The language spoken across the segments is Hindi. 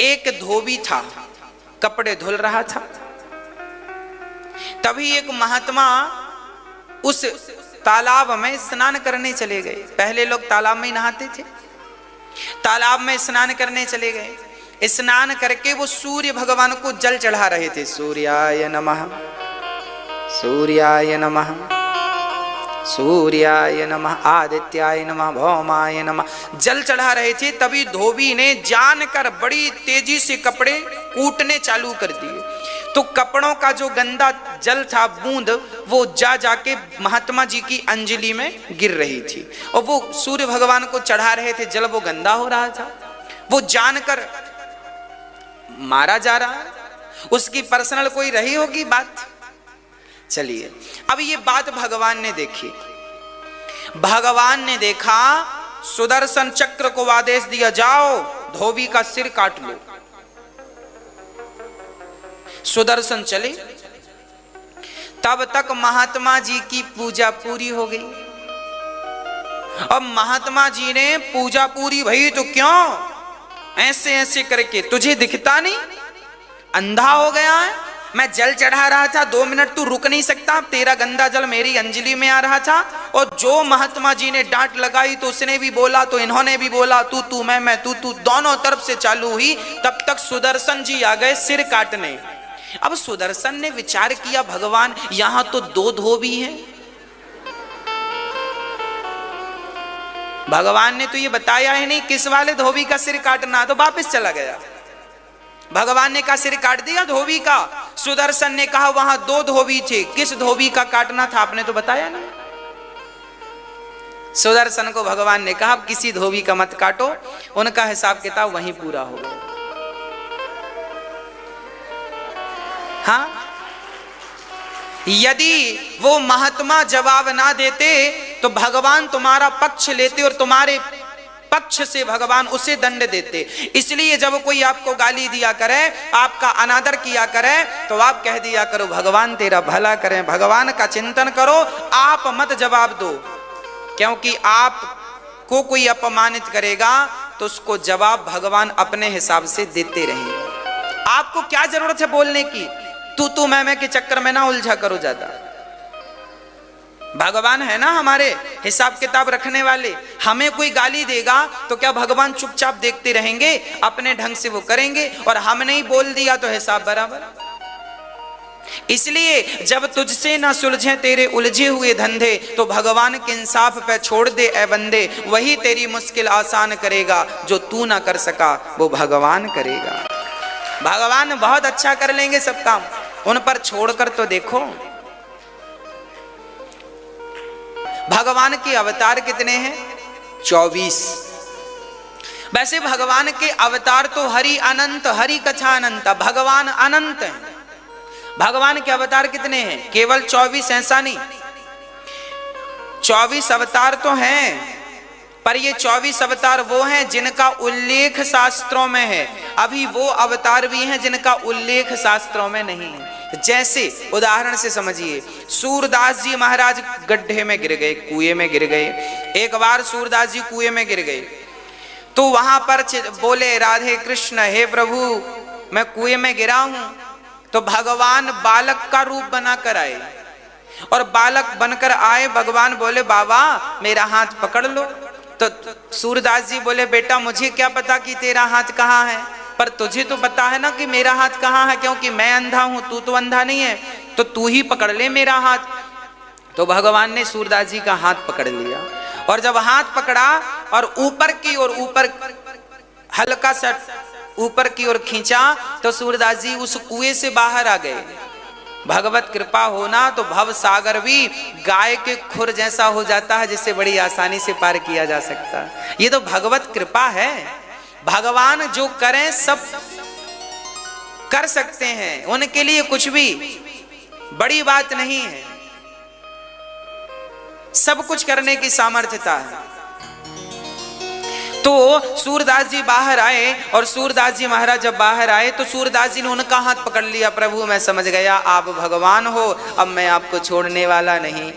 एक धोबी था, कपड़े धुल रहा था। तभी एक महात्मा उस तालाब में स्नान करने चले गए। पहले लोग तालाब में ही नहाते थे। तालाब में स्नान करने चले गए। स्नान करके वो सूर्य भगवान को जल चढ़ा रहे थे। सूर्याय नमः, सूर्याय नमः, सूर्याय नमः, आदित्याय नमः, भौमाय नमः, जल चढ़ा रहे थे। तभी धोबी ने जानकर बड़ी तेजी से कपड़े कूटने चालू कर दिए। तो कपड़ों का जो गंदा जल था, बूंद, वो जा जाके महात्मा जी की अंजलि में गिर रही थी। और वो सूर्य भगवान को चढ़ा रहे थे, जल वो गंदा हो रहा था। वो जानकर मारा जा रहा है। उसकी पर्सनल कोई रही होगी बात। चलिए, अब ये बात भगवान ने देखी। भगवान ने देखा, सुदर्शन चक्र को आदेश दिया, जाओ धोबी का सिर काट लो। सुदर्शन चले। तब तक महात्मा जी की पूजा पूरी हो गई। अब महात्मा जी ने पूजा पूरी भई तो क्यों ऐसे ऐसे करके, तुझे दिखता नहीं, अंधा हो गया है? मैं जल चढ़ा रहा था, 2 मिनट तू रुक नहीं सकता? तेरा गंदा जल मेरी अंजलि में आ रहा था। और जो महात्मा जी ने डांट लगाई तो उसने भी बोला, तो इन्होंने भी बोला, तू मैं तू, दोनों तरफ से चालू हुई। तब तक सुदर्शन जी आ गए सिर काटने। अब सुदर्शन ने विचार किया, भगवान यहां तो 2 धोबी हैं। भगवान ने तो ये बताया ही नहीं किस वाले धोबी का सिर काटना, तो वापस चला गया। भगवान ने कहा सिर काट दिया धोबी का। सुदर्शन ने कहा वहां 2 धोबी थे, किस धोबी का काटना था आपने तो बताया ना। सुदर्शन को भगवान ने कहा किसी धोबी का मत काटो, उनका हिसाब किताब वहीं पूरा हो गया। हाँ, यदि वो महात्मा जवाब ना देते तो भगवान तुम्हारा पक्ष लेते और तुम्हारे पक्ष से भगवान उसे दंड देते। इसलिए जब कोई आपको गाली दिया करे, आपका अनादर किया करे, तो आप कह दिया करो भगवान तेरा भला करें, भगवान का चिंतन करो, आप मत जवाब दो। क्योंकि आपको कोई अपमानित करेगा तो उसको जवाब भगवान अपने हिसाब से देते रहेंगे। आपको क्या जरूरत है बोलने की? तू मैं के चक्कर में ना उलझा करो ज्यादा। भगवान है ना हमारे हिसाब किताब रखने वाले। हमें कोई गाली देगा तो क्या भगवान चुपचाप देखते रहेंगे? अपने ढंग से वो करेंगे। और हमने ही बोल दिया तो हिसाब बराबर। इसलिए जब तुझसे ना सुलझे तेरे उलझे हुए धंधे, तो भगवान के इंसाफ पे छोड़ दे ए बंदे। वही तेरी मुश्किल आसान करेगा, जो तू ना कर सका वो भगवान करेगा। भगवान बहुत अच्छा कर लेंगे सब काम, उन पर छोड़कर तो देखो। भगवान के अवतार कितने हैं? 24। वैसे भगवान के अवतार तो हरि अनंत, हरि कथा अनंत, भगवान अनंत है। भगवान के अवतार कितने हैं? केवल 24, ऐसा नहीं। 24 अवतार तो हैं, पर ये 24 अवतार वो हैं जिनका उल्लेख शास्त्रों में है। अभी वो अवतार भी हैं जिनका उल्लेख शास्त्रों में नहीं है। जैसे उदाहरण से समझिए, सूरदास जी महाराज गड्ढे में गिर गए, कुएं में गिर गए। एक बार सूरदास जी कुएं में गिर गए तो वहां पर बोले राधे कृष्ण, हे प्रभु मैं कुएं में गिरा हूं। तो भगवान बालक का रूप बनाकर आए, और बालक बनकर आए। भगवान बोले बाबा मेरा हाथ पकड़ लो। तो सूरदास जी बोले बेटा मुझे क्या पता कि तेरा हाथ कहाँ है, पर तुझे तो पता है ना कि मेरा हाथ कहाँ है, क्योंकि मैं अंधा हूं, तू तो अंधा नहीं है, तो तू ही पकड़ ले मेरा हाथ। तो भगवान ने सूरदास जी का हाथ पकड़ लिया, और जब हाथ पकड़ा और ऊपर की ओर, ऊपर हल्का सा ऊपर की ओर खींचा, तो सूरदास जी उस कुएं से बाहर आ गए। भगवत कृपा होना तो भव सागर भी गाय के खुर जैसा हो जाता है, जिससे बड़ी आसानी से पार किया जा सकता है। ये तो भगवत कृपा है। भगवान जो करें सब कर सकते हैं, उनके लिए कुछ भी बड़ी बात नहीं है। सब कुछ करने की सामर्थ्यता है। तो सूरदास जी बाहर आए, और सूरदास जी महाराज जब बाहर आए तो सूरदास जी ने उनका हाथ पकड़ लिया। प्रभु मैं समझ गया आप भगवान हो, अब मैं आपको छोड़ने वाला नहीं।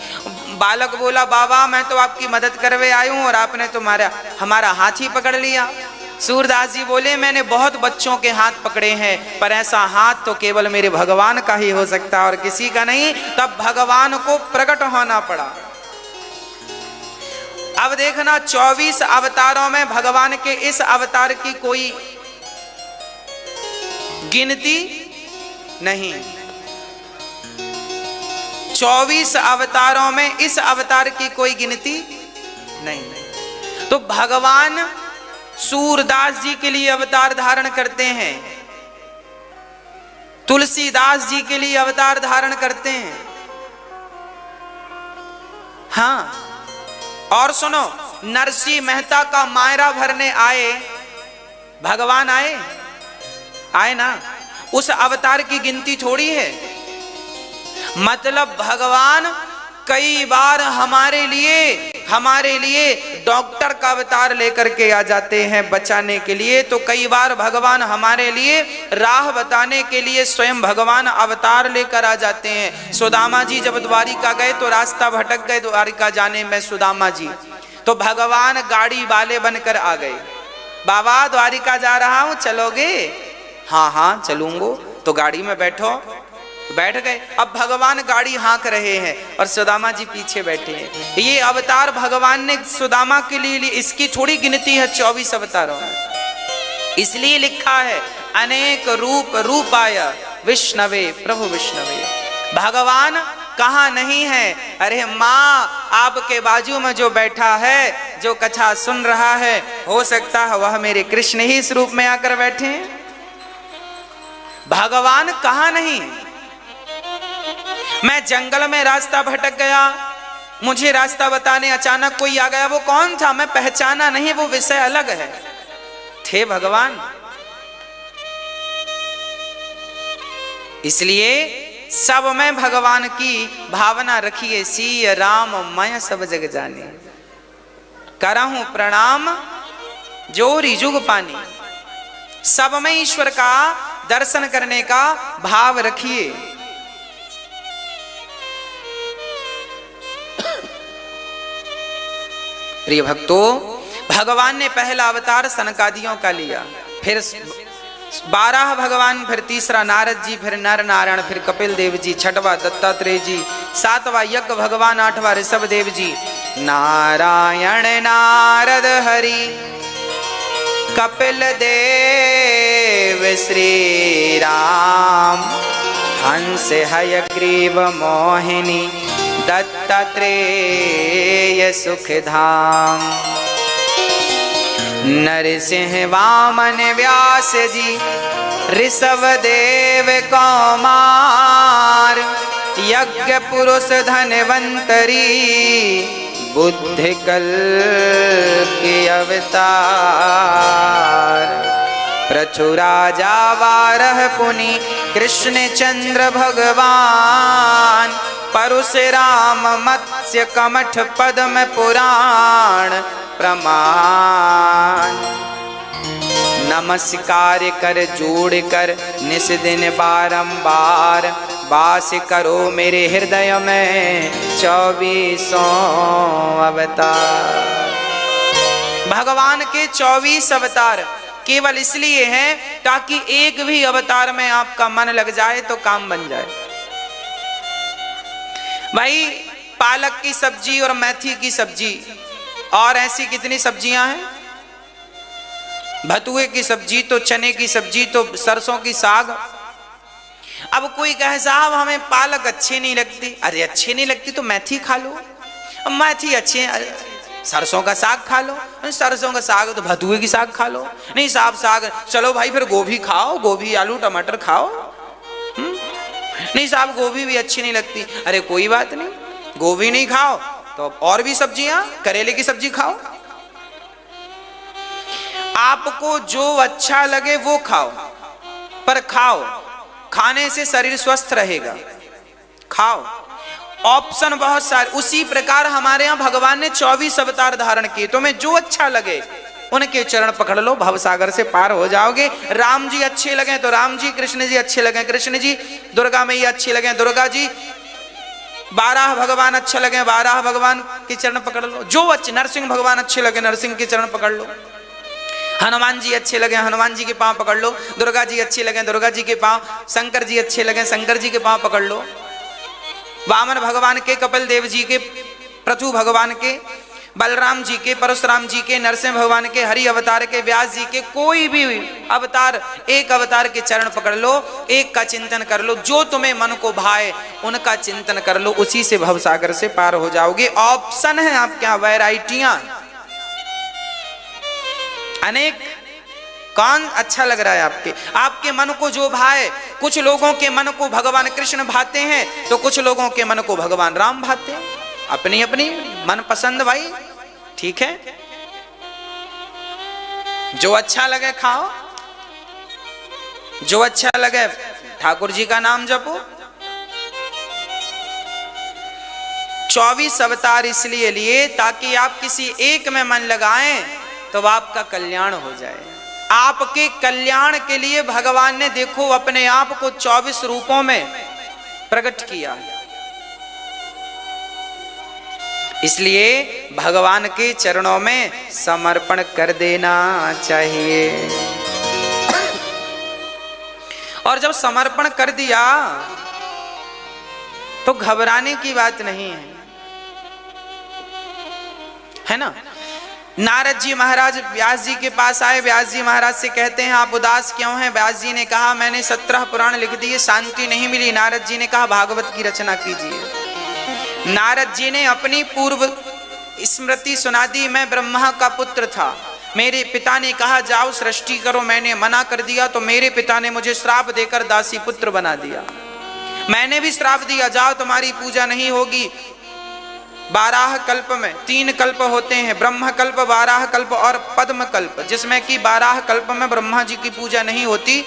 बालक बोला बाबा मैं तो आपकी मदद करवे आया हूं, और आपने तो हमारा हाथ ही पकड़ लिया। सूरदास जी बोले मैंने बहुत बच्चों के हाथ पकड़े हैं, पर ऐसा हाथ तो केवल मेरे भगवान का ही हो सकता और किसी का नहीं। तब भगवान को प्रकट होना पड़ा। अब देखना 24 अवतारों में भगवान के इस अवतार की कोई गिनती नहीं। 24 अवतारों में इस अवतार की कोई गिनती नहीं। तो भगवान सूरदास जी के लिए अवतार धारण करते हैं, तुलसीदास जी के लिए अवतार धारण करते हैं। हाँ, और सुनो, नरसिंह मेहता का मायरा भरने आए भगवान, आए ना। उस अवतार की गिनती थोड़ी है। मतलब भगवान कई बार हमारे लिए डॉक्टर का अवतार लेकर के आ जाते हैं बचाने के लिए। तो कई बार भगवान हमारे लिए राह बताने के लिए स्वयं भगवान अवतार लेकर आ जाते हैं। सुदामा जी जब द्वारिका गए तो रास्ता भटक गए द्वारिका जाने में सुदामा जी, तो भगवान गाड़ी वाले बनकर आ गए। बाबा द्वारिका जा रहा हूं, चलोगे? हाँ हाँ चलूंगो। तो गाड़ी में बैठो, बैठ गए। अब भगवान गाड़ी हाँक रहे हैं और सुदामा जी पीछे बैठे हैं। ये अवतार भगवान ने सुदामा के लिए ली। इसकी थोड़ी गिनती है 24 अवतारों में। इसलिए लिखा है अनेक रूप रूपाय विष्णवे प्रभु विष्णवे। भगवान कहाँ नहीं है? अरे माँ आपके बाजू में जो बैठा है, जो कथा सुन रहा है, हो सकता है वह मेरे कृष्ण ही इस रूप में आकर बैठे हैं। भगवान कहाँ नहीं? मैं जंगल में रास्ता भटक गया, मुझे रास्ता बताने अचानक कोई आ गया, वो कौन था मैं पहचाना नहीं, वो विषय अलग है। थे भगवान। इसलिए सब में भगवान की भावना रखिए। सीय राम मैं सब जग जाने, करहूं प्रणाम जोरी जुग पानी। सब में ईश्वर का दर्शन करने का भाव रखिए। प्रिय भक्तों, भगवान ने पहला अवतार सनकादियों का लिया, फिर 12 भगवान, फिर तीसरा नारद जी, फिर नर नारायण, फिर कपिल देव जी, छठवां दत्तात्रेय जी, 7वां यज्ञ भगवान, 8वां ऋषभ देव जी। नारायण नारद हरि कपिल देव श्री राम, हंस हयग्रीव मोहिनी दत्तात्रेय सुखधाम। नरसिंह वामन व्यास जी, ऋषभ देव कौमार, यज्ञ पुरुष धनवंतरी, बुद्धि कल्कि अवतार। प्रचुराजा वारह पुनि कृष्ण चंद्र भगवान, परशुराम मत्स्य कमठ पद्म पुराण प्रमाण। नमस्कार कर जोड़ कर निस दिन बारंबार, वास करो मेरे हृदय में 24 अवतार। भगवान के 24 अवतार केवल इसलिए हैं ताकि एक भी अवतार में आपका मन लग जाए तो काम बन जाए। भाई पालक की सब्जी और मेथी की सब्जी और ऐसी कितनी सब्जियां हैं, भतुए की सब्जी तो चने की सब्जी तो सरसों की साग। अब कोई कहे साहब हमें पालक अच्छी नहीं लगती, अरे अच्छी नहीं लगती तो मेथी खा लो, मेथी अच्छी है, सरसों का साग खा लो, सरसों का साग तो भतुए की साग खा लो, नहीं साहब साग, चलो भाई फिर गोभी खाओ, गोभी आलू टमाटर खाओ। नहीं साहब गोभी भी अच्छी नहीं लगती, अरे कोई बात नहीं, गोभी नहीं खाओ तो और भी सब्जियां, करेले की सब्जी खाओ। आपको जो अच्छा लगे वो खाओ, पर खाओ, खाने से शरीर स्वस्थ रहेगा, खाओ। ऑप्शन बहुत सारे। उसी प्रकार हमारे यहाँ भगवान ने 24 अवतार धारण किए, तुम्हें जो अच्छा लगे उनके चरण पकड़ लो, भवसागर से पार हो जाओगे। राम जी अच्छे लगे तो राम जी, कृष्ण जी अच्छे लगे कृष्ण जी, दुर्गा मैया अच्छी लगे दुर्गा जी, 12 भगवान अच्छे लगे 12 भगवान के चरण पकड़ लो। जो अच्छे, नरसिंह भगवान अच्छे लगे नरसिंह के चरण पकड़ लो। हनुमान जी अच्छे लगे, हनुमान जी के पांव पकड़ लो। दुर्गा जी अच्छे लगे, दुर्गा जी के पांव। शंकर जी अच्छे लगे, शंकर जी के पांव पकड़ लो। वामन भगवान के, कपिल देव जी के, पृथु भगवान के, बलराम जी के, परशुराम जी के, नरसिंह भगवान के, हरि अवतार के, व्यास जी के, कोई भी अवतार, एक अवतार के चरण पकड़ लो, एक का चिंतन कर लो, जो तुम्हें मन को भाए उनका चिंतन कर लो, उसी से भवसागर से पार हो जाओगे। ऑप्शन है आपके यहाँ, वैरायटियां अनेक। कौन अच्छा लग रहा है आपके? आपके मन को जो भाए। कुछ लोगों के मन को भगवान कृष्ण भाते हैं, तो कुछ लोगों के मन को भगवान राम भाते हैं। अपनी अपनी मन पसंद भाई, ठीक है। जो अच्छा लगे खाओ, जो अच्छा लगे ठाकुर जी का नाम जपो। 24 अवतार इसलिए लिए ताकि आप किसी एक में मन लगाएं तो आपका कल्याण हो जाए। आपके कल्याण के लिए भगवान ने देखो अपने आप को 24 रूपों में प्रकट किया। इसलिए भगवान के चरणों में समर्पण कर देना चाहिए। और जब समर्पण कर दिया तो घबराने की बात नहीं है ना। नारद जी महाराज व्यास जी के पास आए। व्यास जी महाराज से कहते हैं आप उदास क्यों हैं? व्यास जी ने कहा मैंने 17 पुराण लिख दिए, शांति नहीं मिली। नारद जी ने कहा भागवत की रचना कीजिए। नारद जी ने अपनी पूर्व स्मृति सुना दी। मैं ब्रह्मा का पुत्र था, मेरे पिता ने कहा जाओ सृष्टि करो, मैंने मना कर दिया तो मेरे पिता ने मुझे श्राप देकर दासी पुत्र बना दिया। मैंने भी श्राप दिया जाओ तुम्हारी पूजा नहीं होगी। 12 कल्प में 3 कल्प होते हैं, ब्रह्म कल्प, 12 कल्प और पद्म कल्प, जिसमें कि 12 कल्प में ब्रह्मा जी की पूजा नहीं होती,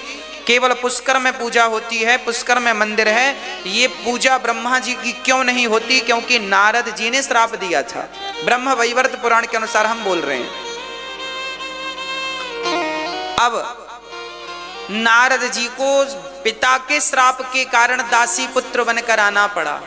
केवल पुष्कर में पूजा होती है। पुष्कर में मंदिर है। ये पूजा ब्रह्मा जी की क्यों नहीं होती? क्योंकि नारद जी ने श्राप दिया था। ब्रह्म वैवर्त पुराण के अनुसार हम बोल रहे हैं। अब नारद जी को पिता के श्राप के कारण दासी पुत्र बनकर आना पड़ा।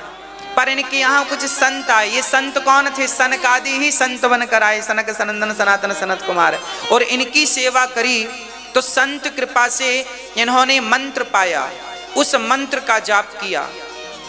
पर इनके यहाँ कुछ संत आए। ये संत कौन थे? सनक आदि ही संत बनकर आए, सनक सनंदन सनातन सनत कुमार, और इनकी सेवा करी तो संत कृपा से इन्होंने मंत्र पाया। उस मंत्र का जाप किया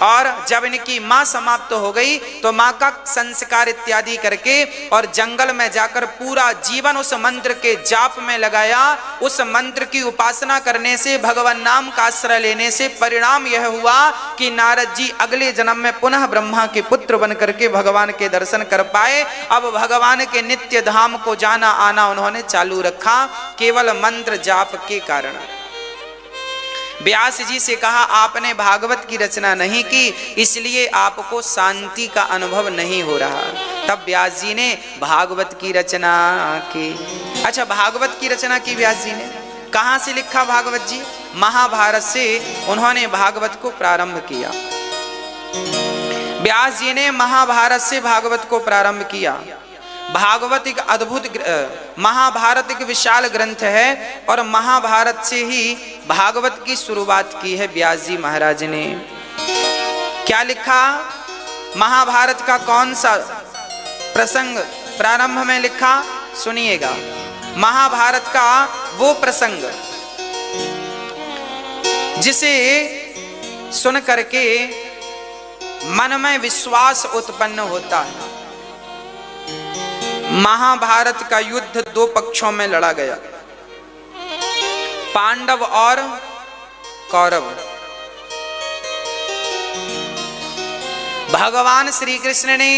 और जब इनकी माँ समाप्त हो गई तो माँ का संस्कार इत्यादि करके और जंगल में जाकर पूरा जीवन उस मंत्र के जाप में लगाया। उस मंत्र की उपासना करने से, भगवान नाम का आश्रय लेने से परिणाम यह हुआ कि नारद जी अगले जन्म में पुनः ब्रह्मा के पुत्र बन करके भगवान के दर्शन कर पाए। अब भगवान के नित्य धाम को जाना आना उन्होंने चालू रखा केवल मंत्र जाप के कारण। व्यास जी से कहा आपने भागवत की रचना नहीं की, इसलिए आपको शांति का अनुभव नहीं हो रहा। तब व्यास जी ने भागवत की रचना की। अच्छा, भागवत की रचना की व्यास जी ने। कहाँ से लिखा भागवत जी? महाभारत से उन्होंने भागवत को प्रारंभ किया। व्यास जी ने महाभारत से भागवत को प्रारंभ किया। भागवत एक अद्भुत, महाभारत एक विशाल ग्रंथ है और महाभारत से ही भागवत की शुरुआत की है व्यास जी महाराज ने। क्या लिखा? महाभारत का कौन सा प्रसंग प्रारंभ में लिखा? सुनिएगा। महाभारत का वो प्रसंग जिसे सुन करके मन में विश्वास उत्पन्न होता है। महाभारत का युद्ध 2 पक्षों में लड़ा गया, पांडव और कौरव। भगवान श्री कृष्ण ने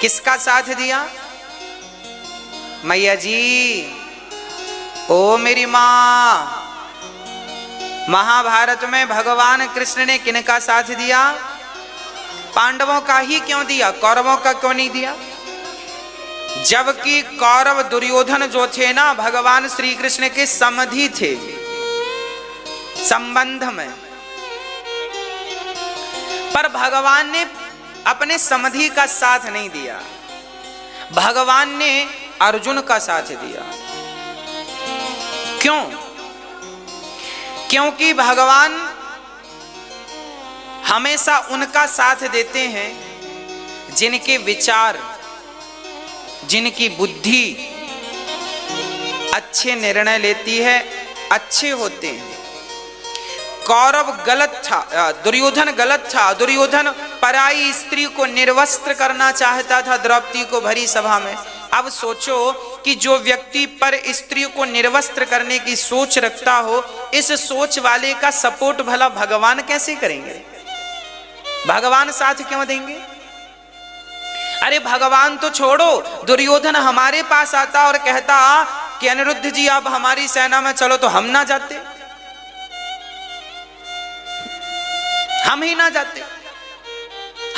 किसका साथ दिया? मैया जी, ओ मेरी मां, महाभारत में भगवान कृष्ण ने किनका साथ दिया? पांडवों का ही क्यों दिया? कौरवों का क्यों नहीं दिया? जबकि कौरव दुर्योधन जो थे ना, भगवान श्री कृष्ण के समधि थे संबंध में, पर भगवान ने अपने समधि का साथ नहीं दिया। भगवान ने अर्जुन का साथ दिया। क्यों? क्योंकि भगवान हमेशा उनका साथ देते हैं जिनके विचार, जिनकी बुद्धि अच्छे निर्णय लेती है, अच्छे होते हैं। कौरव गलत था, दुर्योधन गलत था। दुर्योधन पराई स्त्री को निर्वस्त्र करना चाहता था द्रौपदी को भरी सभा में। अब सोचो कि जो व्यक्ति पर स्त्री को निर्वस्त्र करने की सोच रखता हो, इस सोच वाले का सपोर्ट भला भगवान कैसे करेंगे? भगवान साथ क्यों देंगे? अरे भगवान तो छोड़ो, दुर्योधन हमारे पास आता और कहता कि अनिरुद्ध जी आप हमारी सेना में चलो, तो हम ना जाते, हम ही ना जाते,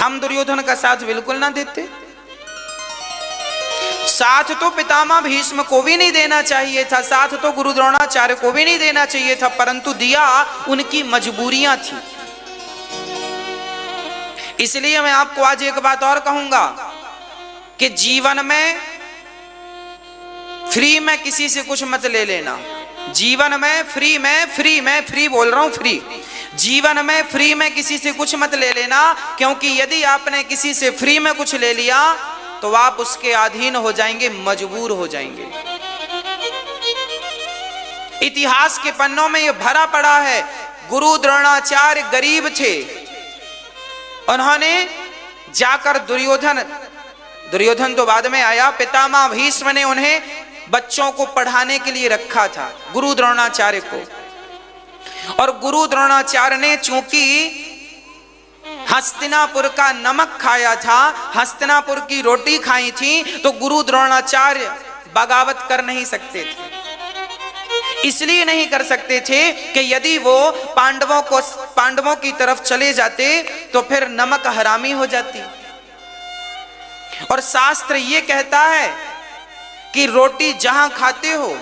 हम दुर्योधन का साथ बिल्कुल ना देते। साथ तो पितामह भीष्म को भी नहीं देना चाहिए था, साथ तो गुरु द्रोणाचार्य को भी नहीं देना चाहिए था, परंतु दिया, उनकी मजबूरियां थी। इसलिए मैं आपको आज एक बात और कहूंगा कि जीवन में फ्री में किसी से कुछ मत ले लेना। जीवन में फ्री बोल रहा हूं, फ्री जीवन में फ्री में किसी से कुछ मत ले लेना, क्योंकि यदि आपने किसी से फ्री में कुछ ले लिया तो आप उसके अधीन हो जाएंगे, मजबूर हो जाएंगे। इतिहास के पन्नों में यह भरा पड़ा है। गुरु द्रोणाचार्य गरीब थे, उन्होंने जाकर दुर्योधन तो बाद में आया, पितामह भीष्म ने उन्हें बच्चों को पढ़ाने के लिए रखा था, गुरु द्रोणाचार्य को। और गुरु द्रोणाचार्य ने चूंकि हस्तिनापुर का नमक खाया था, हस्तिनापुर की रोटी खाई थी, तो गुरु द्रोणाचार्य बगावत कर नहीं सकते थे। इसलिए नहीं कर सकते थे कि यदि वो पांडवों की तरफ चले जाते तो फिर नमक हरामी हो जाती। और शास्त्र ये कहता है कि रोटी जहां खाते हो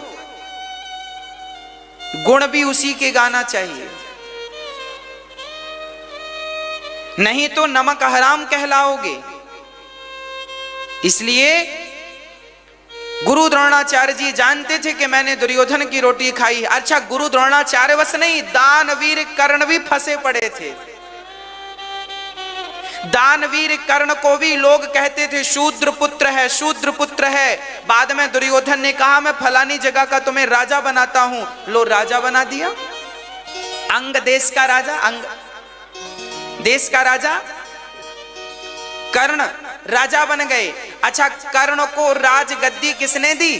गुण भी उसी के गाना चाहिए, नहीं तो नमक हराम कहलाओगे। इसलिए गुरु द्रोणाचार्य जी जानते थे कि मैंने दुर्योधन की रोटी खाई। अच्छा, गुरु द्रोणाचार्य बस नहीं, दानवीर कर्ण भी फंसे पड़े थे। दानवीर कर्ण को भी लोग कहते थे शूद्र पुत्र है, शूद्र पुत्र है। बाद में दुर्योधन ने कहा मैं फलानी जगह का तुम्हें राजा बनाता हूं, लो राजा बना दिया। अंग देश का राजा, अंग देश का राजा कर्ण राजा बन गए। अच्छा, कर्ण को राजगद्दी किसने दी?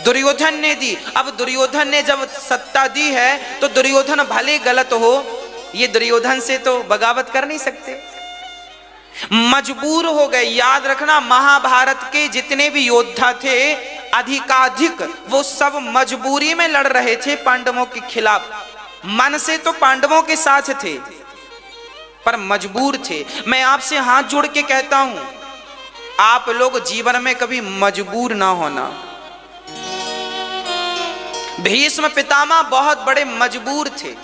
दुर्योधन ने दी। अब दुर्योधन ने जब सत्ता दी है तो दुर्योधन भले गलत हो, ये दुर्योधन से तो बगावत कर नहीं सकते, मजबूर हो गए। याद रखना, महाभारत के जितने भी योद्धा थे अधिकाधिक वो सब मजबूरी में लड़ रहे थे पांडवों के खिलाफ। मन से तो पांडवों के साथ थे पर मजबूर थे। मैं आपसे हाथ जोड़ के कहता हूं, आप लोग जीवन में कभी मजबूर ना होना। भीष्म पितामह बहुत बड़े मजबूर थे।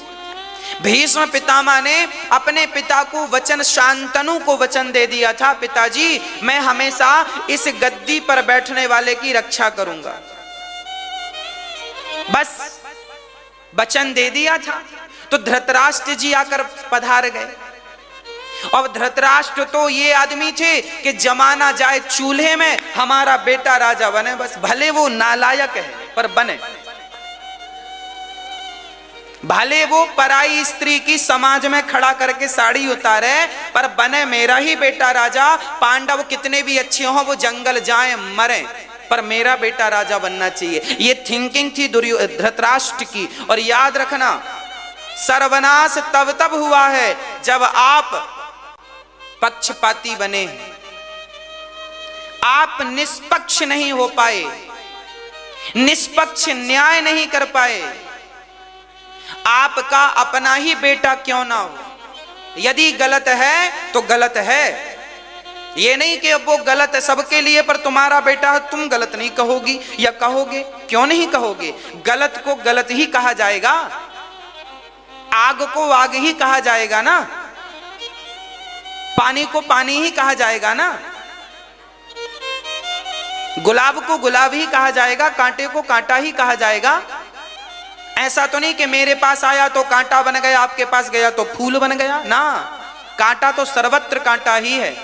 भीष्म पितामह ने अपने पिता को वचन, शांतनु को वचन दे दिया था, पिताजी मैं हमेशा इस गद्दी पर बैठने वाले की रक्षा करूंगा। बस वचन दे दिया था। तो धृतराष्ट्र जी आकर पधार गए। और धृतराष्ट्र तो ये आदमी थे कि जमाना जाए चूल्हे में हमारा बेटा राजा बने, बस भले वो नालायक है पर बने, भले वो पराई स्त्री की समाज में खड़ा करके साड़ी उतारे पर बने मेरा ही बेटा राजा। पांडव कितने भी अच्छे हों, वो जंगल जाएं मरें, पर मेरा बेटा राजा बनना चाहिए। ये थिंकिंग थी धृतराष्ट्र की। और याद रखना, सर्वनाश तब हुआ है जब आप पक्षपाती बने, आप निष्पक्ष नहीं हो पाए, निष्पक्ष न्याय नहीं कर पाए। आपका अपना ही बेटा क्यों ना हो, यदि गलत है तो गलत है। ये नहीं कि अब वो गलत है सबके लिए पर तुम्हारा बेटा है, तुम गलत नहीं कहोगी या कहोगे? क्यों नहीं कहोगे? गलत को गलत ही कहा जाएगा, आग को आग ही कहा जाएगा ना, पानी को पानी ही कहा जाएगा ना, गुलाब को गुलाब ही कहा जाएगा, कांटे को कांटा ही कहा जाएगा। ऐसा तो नहीं कि मेरे पास आया तो कांटा बन गया, आपके पास गया तो फूल बन गया ना। कांटा तो सर्वत्र कांटा ही है,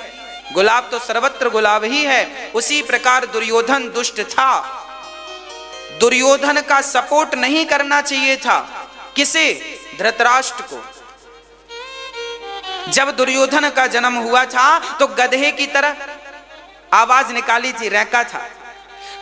गुलाब तो सर्वत्र गुलाब ही है। उसी प्रकार दुर्योधन दुष्ट था, दुर्योधन का सपोर्ट नहीं करना चाहिए था। किसे? धृतराष्ट्र को। जब दुर्योधन का जन्म हुआ था तो गधे की तरह आवाज निकाली थी, रैंका था।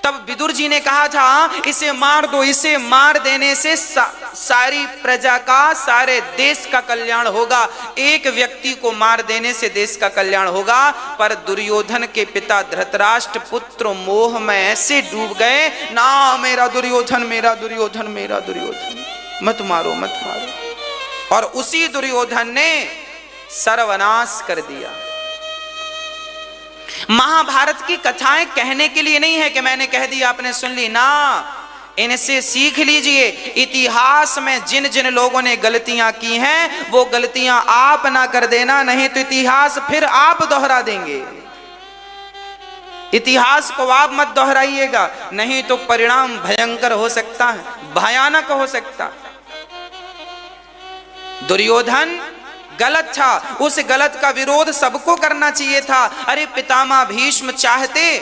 तब विदुर जी ने कहा था इसे मार दो, इसे मार देने से सारी प्रजा का, सारे देश का कल्याण होगा। एक व्यक्ति को मार देने से देश का कल्याण होगा। पर दुर्योधन के पिता धृतराष्ट्र पुत्र मोह में ऐसे डूब गए, ना मेरा दुर्योधन, मेरा दुर्योधन, मेरा दुर्योधन, मत मारो, मत मारो। और उसी दुर्योधन ने सर्वनाश कर दिया। महाभारत की कथाएं कहने के लिए नहीं है कि मैंने कह दिया आपने सुन ली, ना, इनसे सीख लीजिए। इतिहास में जिन जिन लोगों ने गलतियां की हैं वो गलतियां आप ना कर देना, नहीं तो इतिहास फिर आप दोहरा देंगे। इतिहास को आप मत दोहराइएगा, नहीं तो परिणाम भयंकर हो सकता है, भयानक हो सकता। दुर्योधन गलत था, उस गलत का विरोध सबको करना चाहिए था। अरे पितामह भीष्म चाहते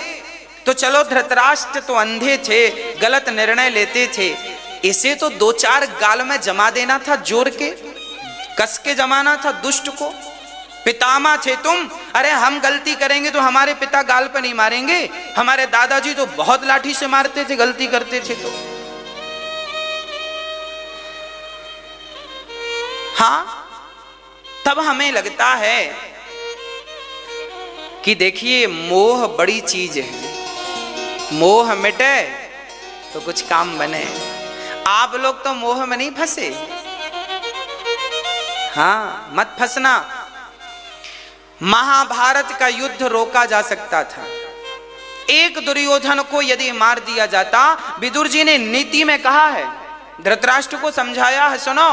तो चलो, धृतराष्ट्र तो अंधे थे, गलत निर्णय लेते थे, इसे तो 2-4 गाल में जमा देना था, जोर के कस के जमाना था दुष्ट को। पितामह थे तुम, अरे हम गलती करेंगे तो हमारे पिता गाल पर नहीं मारेंगे? हमारे दादाजी तो बहुत लाठी से मारते थे गलती करते थे तो। हाँ, तब हमें लगता है कि देखिए मोह बड़ी चीज है, मोह मिटे तो कुछ काम बने। आप लोग तो मोह में नहीं फंसे, हाँ मत फंसना। महाभारत का युद्ध रोका जा सकता था। एक दुर्योधन को यदि मार दिया जाता, विदुर जी ने नीति में कहा है, धृतराष्ट्र को समझाया है, सुनो,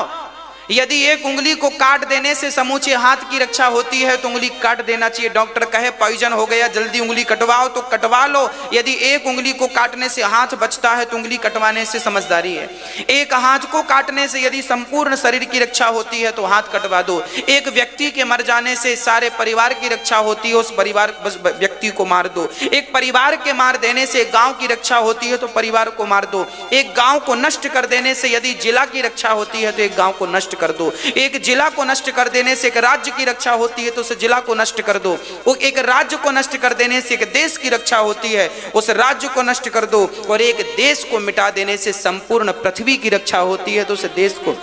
यदि एक उंगली को काट देने से समूचे हाथ की रक्षा होती है तो उंगली काट देना चाहिए। डॉक्टर कहे पॉइजन हो गया, जल्दी उंगली कटवाओ तो कटवा लो। यदि एक उंगली को काटने से हाथ बचता है तो उंगली कटवाने से समझदारी है। एक हाथ को काटने से यदि संपूर्ण शरीर की रक्षा होती है तो हाथ कटवा दो। एक व्यक्ति के मर जाने से सारे परिवार की रक्षा होती है, उस परिवार व्यक्ति को मार दो। एक परिवार के मार देने से गांव की रक्षा होती है तो परिवार को मार दो। एक गांव को नष्ट कर देने से यदि जिला की रक्षा होती है तो एक गांव को नष्ट कर दो। एक जिला को नष्ट कर देने से एक राज्य की रक्षा होती है तो उस जिला को नष्ट कर दो। एक राज्य को नष्ट कर देने से एक देश की रक्षा होती है, उस राज्य को नष्ट कर दो। और एक देश को मिटा देने से संपूर्ण पृथ्वी की रक्षा होती है तो उस देश को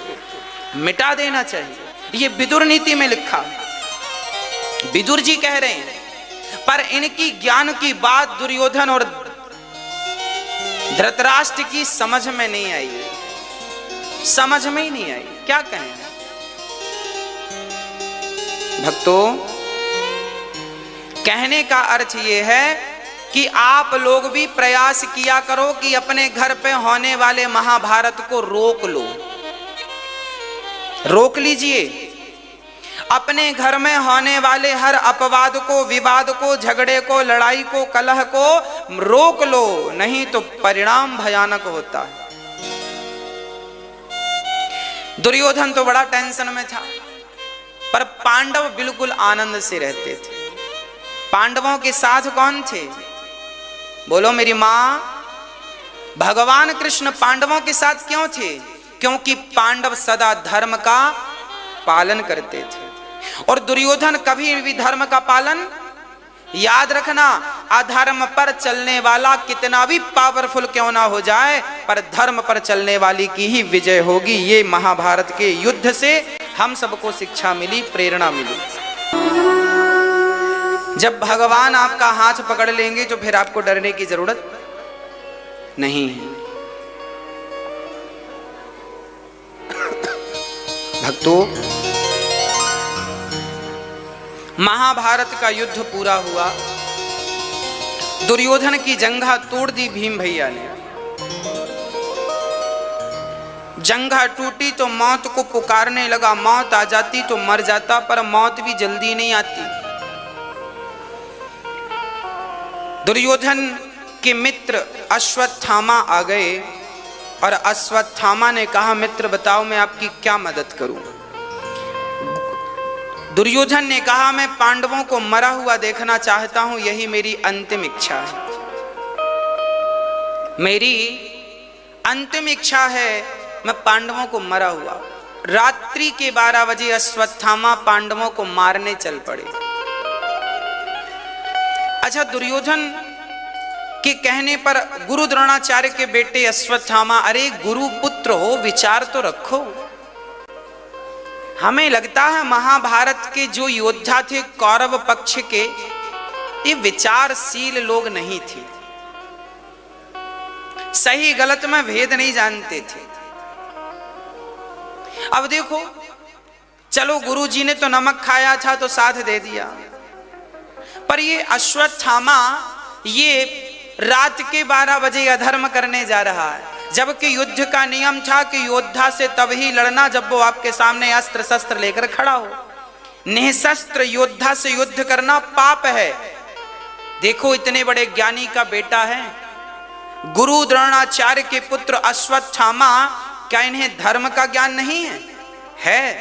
मिटा देना चाहिए। ये विदुर नीति में लिखा, विदुर जी कह रहे हैं। पर इनकी ज्ञान की बात दुर्योधन और धृतराष्ट्र की समझ में नहीं आई, समझ में ही नहीं आई। क्या कहें भक्तों, कहने का अर्थ यह है कि आप लोग भी प्रयास किया करो कि अपने घर पे होने वाले महाभारत को रोक लो, रोक लीजिए। अपने घर में होने वाले हर अपवाद को, विवाद को, झगड़े को, लड़ाई को, कलह को रोक लो, नहीं तो परिणाम भयानक होता है। दुर्योधन तो बड़ा टेंशन में था, पर पांडव बिल्कुल आनंद से रहते थे। पांडवों के साथ कौन थे? बोलो मेरी मां। भगवान कृष्ण पांडवों के साथ क्यों थे? क्योंकि पांडव सदा धर्म का पालन करते थे और दुर्योधन कभी भी धर्म का पालन, याद रखना, अधर्म पर चलने वाला कितना भी पावरफुल क्यों ना हो जाए, पर धर्म पर चलने वाली की ही विजय होगी। ये महाभारत के युद्ध से हम सबको शिक्षा मिली, प्रेरणा मिली। जब भगवान आपका हाथ पकड़ लेंगे तो फिर आपको डरने की जरूरत नहीं है। भक्तों, महाभारत का युद्ध पूरा हुआ, दुर्योधन की जंघा तोड़ दी भीम भैया ने। जंघा टूटी तो मौत को पुकारने लगा, मौत आ जाती तो मर जाता, पर मौत भी जल्दी नहीं आती। दुर्योधन के मित्र अश्वत्थामा आ गए और अश्वत्थामा ने कहा, मित्र बताओ मैं आपकी क्या मदद करूं? दुर्योधन ने कहा, मैं पांडवों को मरा हुआ देखना चाहता हूं, यही मेरी अंतिम इच्छा है। मेरी अंतिम इच्छा है मैं पांडवों को मरा हुआ। रात्रि के 12 बजे अश्वत्थामा पांडवों को मारने चल पड़े। अच्छा, दुर्योधन के कहने पर गुरु द्रोणाचार्य के बेटे अश्वत्थामा, अरे गुरु पुत्र हो, विचार तो रखो। हमें लगता है महाभारत के जो योद्धा थे कौरव पक्ष के, ये विचारशील लोग नहीं थे, सही गलत में भेद नहीं जानते थे। अब देखो, चलो गुरुजी ने तो नमक खाया था तो साथ दे दिया, पर ये अश्वत्थामा ये रात के 12 बजे अधर्म करने जा रहा है, जबकि युद्ध का नियम था कि योद्धा से तब ही लड़ना जब वो आपके सामने अस्त्र शस्त्र लेकर खड़ा हो। निःशस्त्र योद्धा से युद्ध करना पाप है। देखो, इतने बड़े ज्ञानी का बेटा है, गुरु द्रोणाचार्य के पुत्र अश्वत्थामा, क्या इन्हें धर्म का ज्ञान नहीं है? है,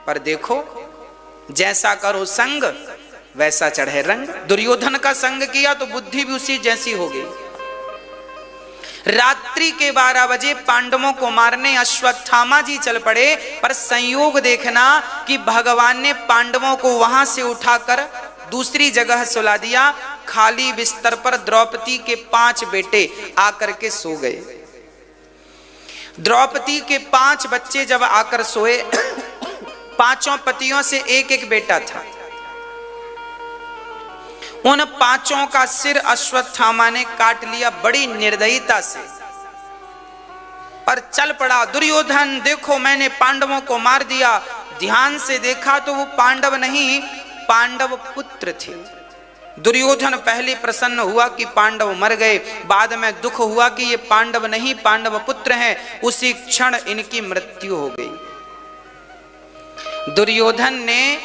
पर देखो जैसा करो संग वैसा चढ़े रंग। दुर्योधन का संग किया तो बुद्धि भी उसी जैसी हो गई। रात्रि के 12 बजे पांडवों को मारने अश्वत्थामा जी चल पड़े, पर संयोग देखना कि भगवान ने पांडवों को वहां से उठाकर दूसरी जगह सुला दिया। खाली बिस्तर पर द्रौपदी के 5 बेटे आकर के सो गए। द्रौपदी के 5 बच्चे जब आकर सोए, 5 पतियों से एक एक बेटा था। उन 5 का सिर अश्वत्थामा ने काट लिया बड़ी निर्दयता से और चल पड़ा। दुर्योधन, देखो मैंने पांडवों को मार दिया। ध्यान से देखा तो वो पांडव नहीं, पांडव पुत्र थे। दुर्योधन पहले प्रसन्न हुआ कि पांडव मर गए, बाद में दुख हुआ कि ये पांडव नहीं पांडव पुत्र हैं। उसी क्षण इनकी मृत्यु हो गई। दुर्योधन ने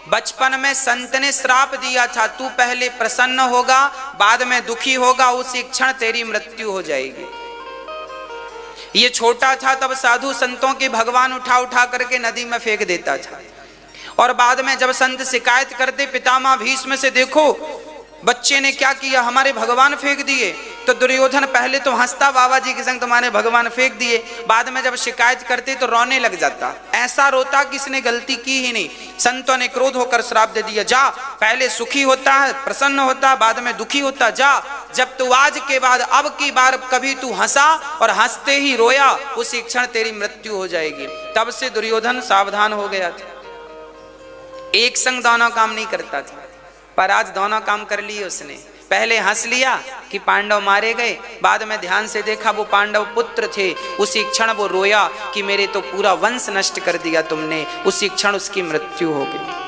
बचपन में संत ने श्राप दिया था, तू पहले प्रसन्न होगा बाद में दुखी होगा, उसी क्षण तेरी मृत्यु हो जाएगी। ये छोटा था तब साधु संतों के भगवान उठा उठा करके नदी में फेंक देता था, और बाद में जब संत शिकायत करते पितामह भीष्म से, देखो बच्चे ने क्या किया, हमारे भगवान फेंक दिए, तो दुर्योधन पहले तो हंसता, बाबा जी के संग तुम्हारे भगवान फेंक दिए। बाद में जब शिकायत करते तो रोने लग जाता, ऐसा रोता कि इसने गलती की ही नहीं। संतों ने क्रोध होकर श्राप दे दिया, जा पहले सुखी होता है प्रसन्न होता, बाद में दुखी होता, जा। जब तू आज के बाद अब की बार कभी तू हंसा और हंसते ही रोया, उसी क्षण तेरी मृत्यु हो जाएगी। तब से दुर्योधन सावधान हो गया था, एक संग दोनों काम नहीं करता था, पर आज दोनों काम कर लिए उसने। पहले हंस लिया कि पांडव मारे गए, बाद में ध्यान से देखा वो पांडव पुत्र थे, उसी क्षण वो रोया कि मेरे तो पूरा वंश नष्ट कर दिया तुमने, उसी क्षण उसकी मृत्यु हो गई।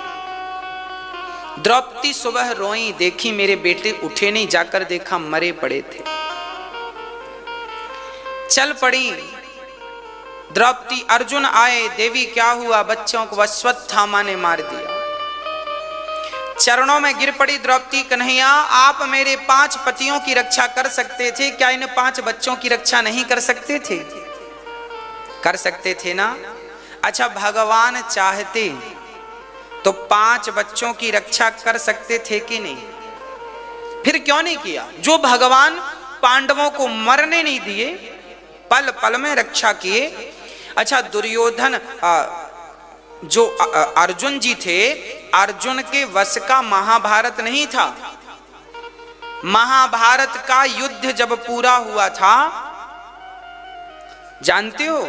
द्रौपदी सुबह रोई, देखी मेरे बेटे उठे नहीं, जाकर देखा मरे पड़े थे। चल पड़ी द्रौपदी, अर्जुन आए, देवी क्या हुआ, बच्चों को अश्वत्थामा ने मार दिया। चरणों में गिर पड़ी द्रौपदी, कन्हैया आप मेरे 5 पतियों की रक्षा कर सकते थे, क्या इन 5 बच्चों की रक्षा नहीं कर सकते थे? कर सकते थे ना। अच्छा, भगवान चाहते तो 5 बच्चों की रक्षा कर सकते थे कि नहीं? फिर क्यों नहीं किया? जो भगवान पांडवों को मरने नहीं दिए, पल पल में रक्षा किए। अच्छा, दुर्योधन जो अर्जुन जी थे, अर्जुन के वश का महाभारत नहीं था। महाभारत का युद्ध जब पूरा हुआ था, जानते हो,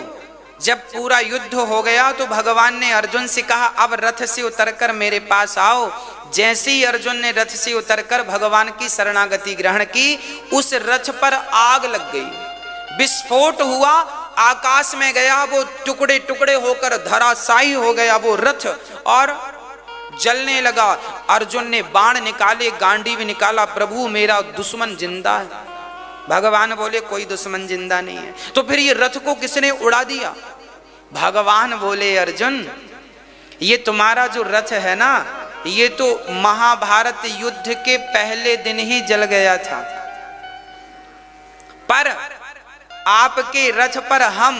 जब पूरा युद्ध हो गया तो भगवान ने अर्जुन से कहा अब रथ से उतरकर मेरे पास आओ। जैसे ही अर्जुन ने रथ से उतरकर भगवान की शरणागति ग्रहण की, उस रथ पर आग लग गई, विस्फोट हुआ, आकाश में गया, वो टुकड़े टुकड़े होकर धराशायी हो गया वो रथ और जलने लगा। अर्जुन ने बाण निकाले, गांडी भी निकाला, प्रभु मेरा दुश्मन जिंदा है। भगवान बोले कोई दुश्मन जिंदा नहीं है। तो फिर ये रथ को किसने उड़ा दिया? भगवान बोले अर्जुन, ये तुम्हारा जो रथ है ना, ये तो महाभारत युद्ध के पहले दिन ही जल गया था, पर आपके रथ पर हम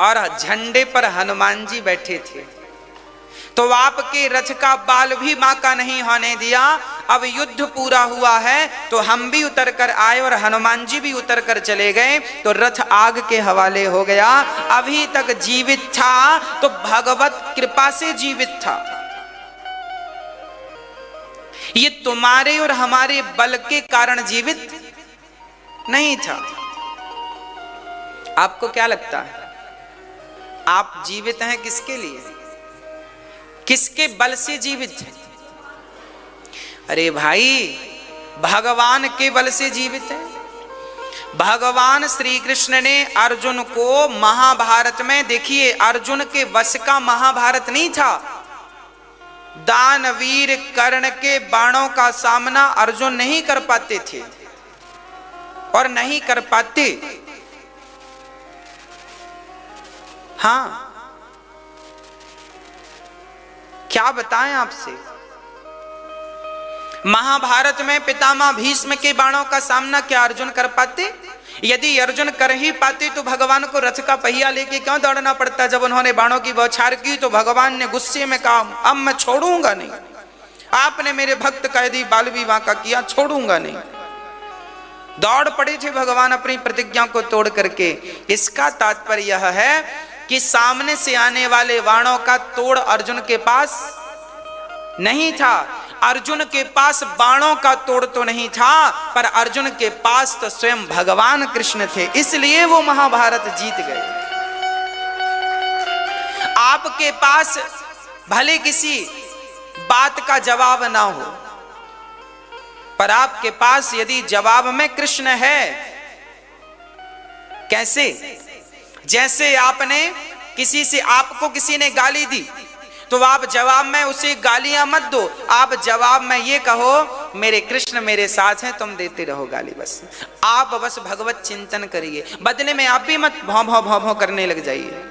और झंडे पर हनुमान जी बैठे थे, तो आपके रथ का बाल भी बांका नहीं होने दिया। अब युद्ध पूरा हुआ है तो हम भी उतर कर आए और हनुमान जी भी उतर कर चले गए, तो रथ आग के हवाले हो गया। अभी तक जीवित था तो भगवत कृपा से जीवित था, ये तुम्हारे और हमारे बल के कारण जीवित नहीं था। आपको क्या लगता है, आप जीवित हैं किसके लिए, किसके बल से जीवित हैं? अरे भाई, भगवान के बल से जीवित है। भगवान श्री कृष्ण ने अर्जुन को महाभारत में, देखिए अर्जुन के वश का महाभारत नहीं था। दानवीर कर्ण के बाणों का सामना अर्जुन नहीं कर पाते थे और नहीं कर पाते। हाँ, क्या बताएं आपसे, महाभारत में पितामह भीष्म के बाणों का सामना क्या अर्जुन कर पाते? यदि अर्जुन कर ही पाते तो भगवान को रथ का पहिया लेके क्यों दौड़ना पड़ता? जब उन्होंने बाणों की बौछार की तो भगवान ने गुस्से में कहा, अब मैं छोड़ूंगा नहीं, आपने मेरे भक्त का यदि बाल विवाह का किया, छोड़ूंगा नहीं। दौड़ पड़े थे भगवान अपनी प्रतिज्ञा को तोड़ करके। इसका तात्पर्य यह है कि सामने से आने वाले बाणों का तोड़ अर्जुन के पास नहीं था। अर्जुन के पास बाणों का तोड़ तो नहीं था, पर अर्जुन के पास तो स्वयं भगवान कृष्ण थे, इसलिए वो महाभारत जीत गए। आपके पास भले किसी बात का जवाब ना हो, पर आपके पास यदि जवाब में कृष्ण है, कैसे? जैसे आपने किसी से, आपको किसी ने गाली दी तो आप जवाब में उसे गालियां मत दो, आप जवाब में ये कहो, मेरे कृष्ण मेरे साथ हैं, तुम देते रहो गाली। बस आप बस भगवत चिंतन करिए, बदले में आप भी मत भौं भौं भौं भौं करने लग जाइए।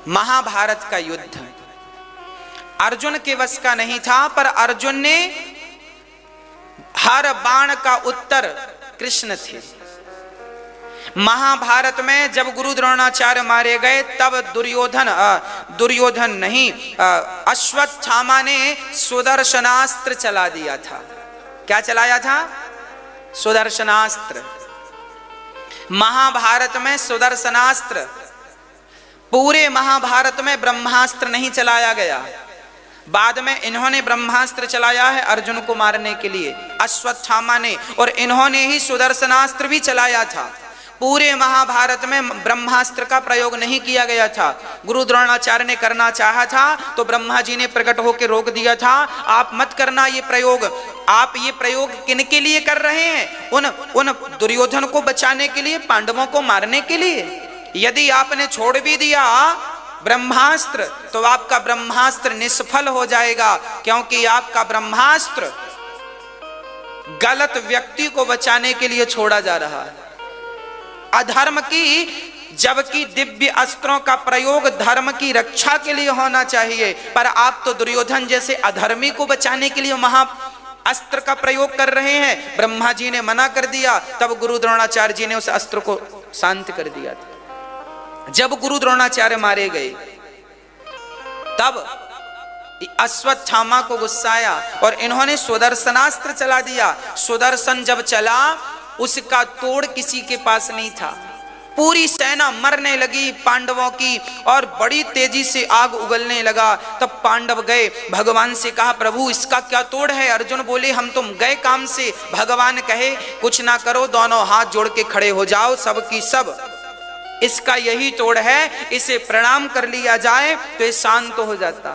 महाभारत का युद्ध अर्जुन के वश का नहीं था, पर अर्जुन ने हर बाण का उत्तर कृष्ण थे। महाभारत में जब गुरु द्रोणाचार्य मारे गए, तब दुर्योधन नहीं, अश्वत्थामा ने सुदर्शनास्त्र चला दिया था। क्या चलाया था? सुदर्शनास्त्र। महाभारत में सुदर्शनास्त्र, पूरे महाभारत में ब्रह्मास्त्र नहीं चलाया गया। बाद में इन्होंने ब्रह्मास्त्र चलाया है अर्जुन को मारने के लिए, अश्वत्थामा ने, और इन्होंने ही सुदर्शनास्त्र भी चलाया था। पूरे महाभारत में ब्रह्मास्त्र का प्रयोग नहीं किया गया था। गुरु द्रोणाचार्य ने करना चाहा था तो ब्रह्मा जी ने प्रकट होकर रोक दिया था, आप मत करना ये प्रयोग। आप ये प्रयोग किनके लिए कर रहे हैं? उन दुर्योधन को बचाने के लिए, पांडवों को मारने के लिए। यदि आपने छोड़ भी दिया ब्रह्मास्त्र तो आपका ब्रह्मास्त्र निष्फल हो जाएगा, क्योंकि आपका ब्रह्मास्त्र गलत व्यक्ति को बचाने के लिए छोड़ा जा रहा है, अधर्म की, जबकि दिव्य अस्त्रों का प्रयोग धर्म की रक्षा के लिए होना चाहिए। पर आप तो दुर्योधन जैसे अधर्मी को बचाने के लिए महा अस्त्र का प्रयोग कर रहे हैं। ब्रह्मा जी ने मना कर दिया, तब गुरु द्रोणाचार्य जी ने उस अस्त्र को शांत कर दिया था। जब गुरु द्रोणाचार्य मारे गए तब अश्वत्थामा को गुस्सा आया और इन्होंने सुदर्शनास्त्र चला दिया। सुदर्शन जब चला, उसका तोड़ किसी के पास नहीं था। पूरी सेना मरने लगी पांडवों की और बड़ी तेजी से आग उगलने लगा। तब पांडव गए, भगवान से कहा, प्रभु इसका क्या तोड़ है? अर्जुन बोले, हम तुम गए काम से। भगवान कहे, कुछ ना करो, दोनों हाथ जोड़ के खड़े हो जाओ, सब की सब, इसका यही तोड़ है, इसे प्रणाम कर लिया जाए तो ये शांत हो जाता।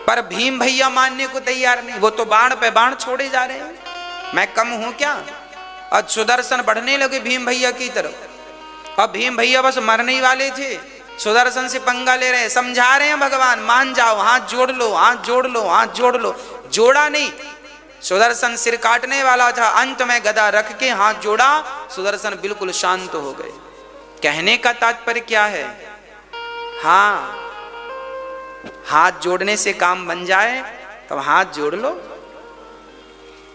पर भीम भैया मानने को तैयार नहीं, वो तो बाण पे बाण छोड़े जा रहे हैं। मैं कम हूं क्या? और सुदर्शन बढ़ने लगे भीम भैया की तरफ, और भीम भैया बस मरने ही वाले थे, सुदर्शन से पंगा ले रहे हैं, समझा रहे हैं भगवान, मान जाओ, हाथ जोड़ लो, हाथ जोड़ लो, हाथ जोड़ लो। जोड़ा नहीं, सुदर्शन सिर काटने वाला था, अंत में गदा रख के हाथ जोड़ा, सुदर्शन बिल्कुल शांत हो गए। कहने का तात्पर्य क्या है? हाँ, हाथ जोड़ने से काम बन जाए तो हाथ जोड़ लो।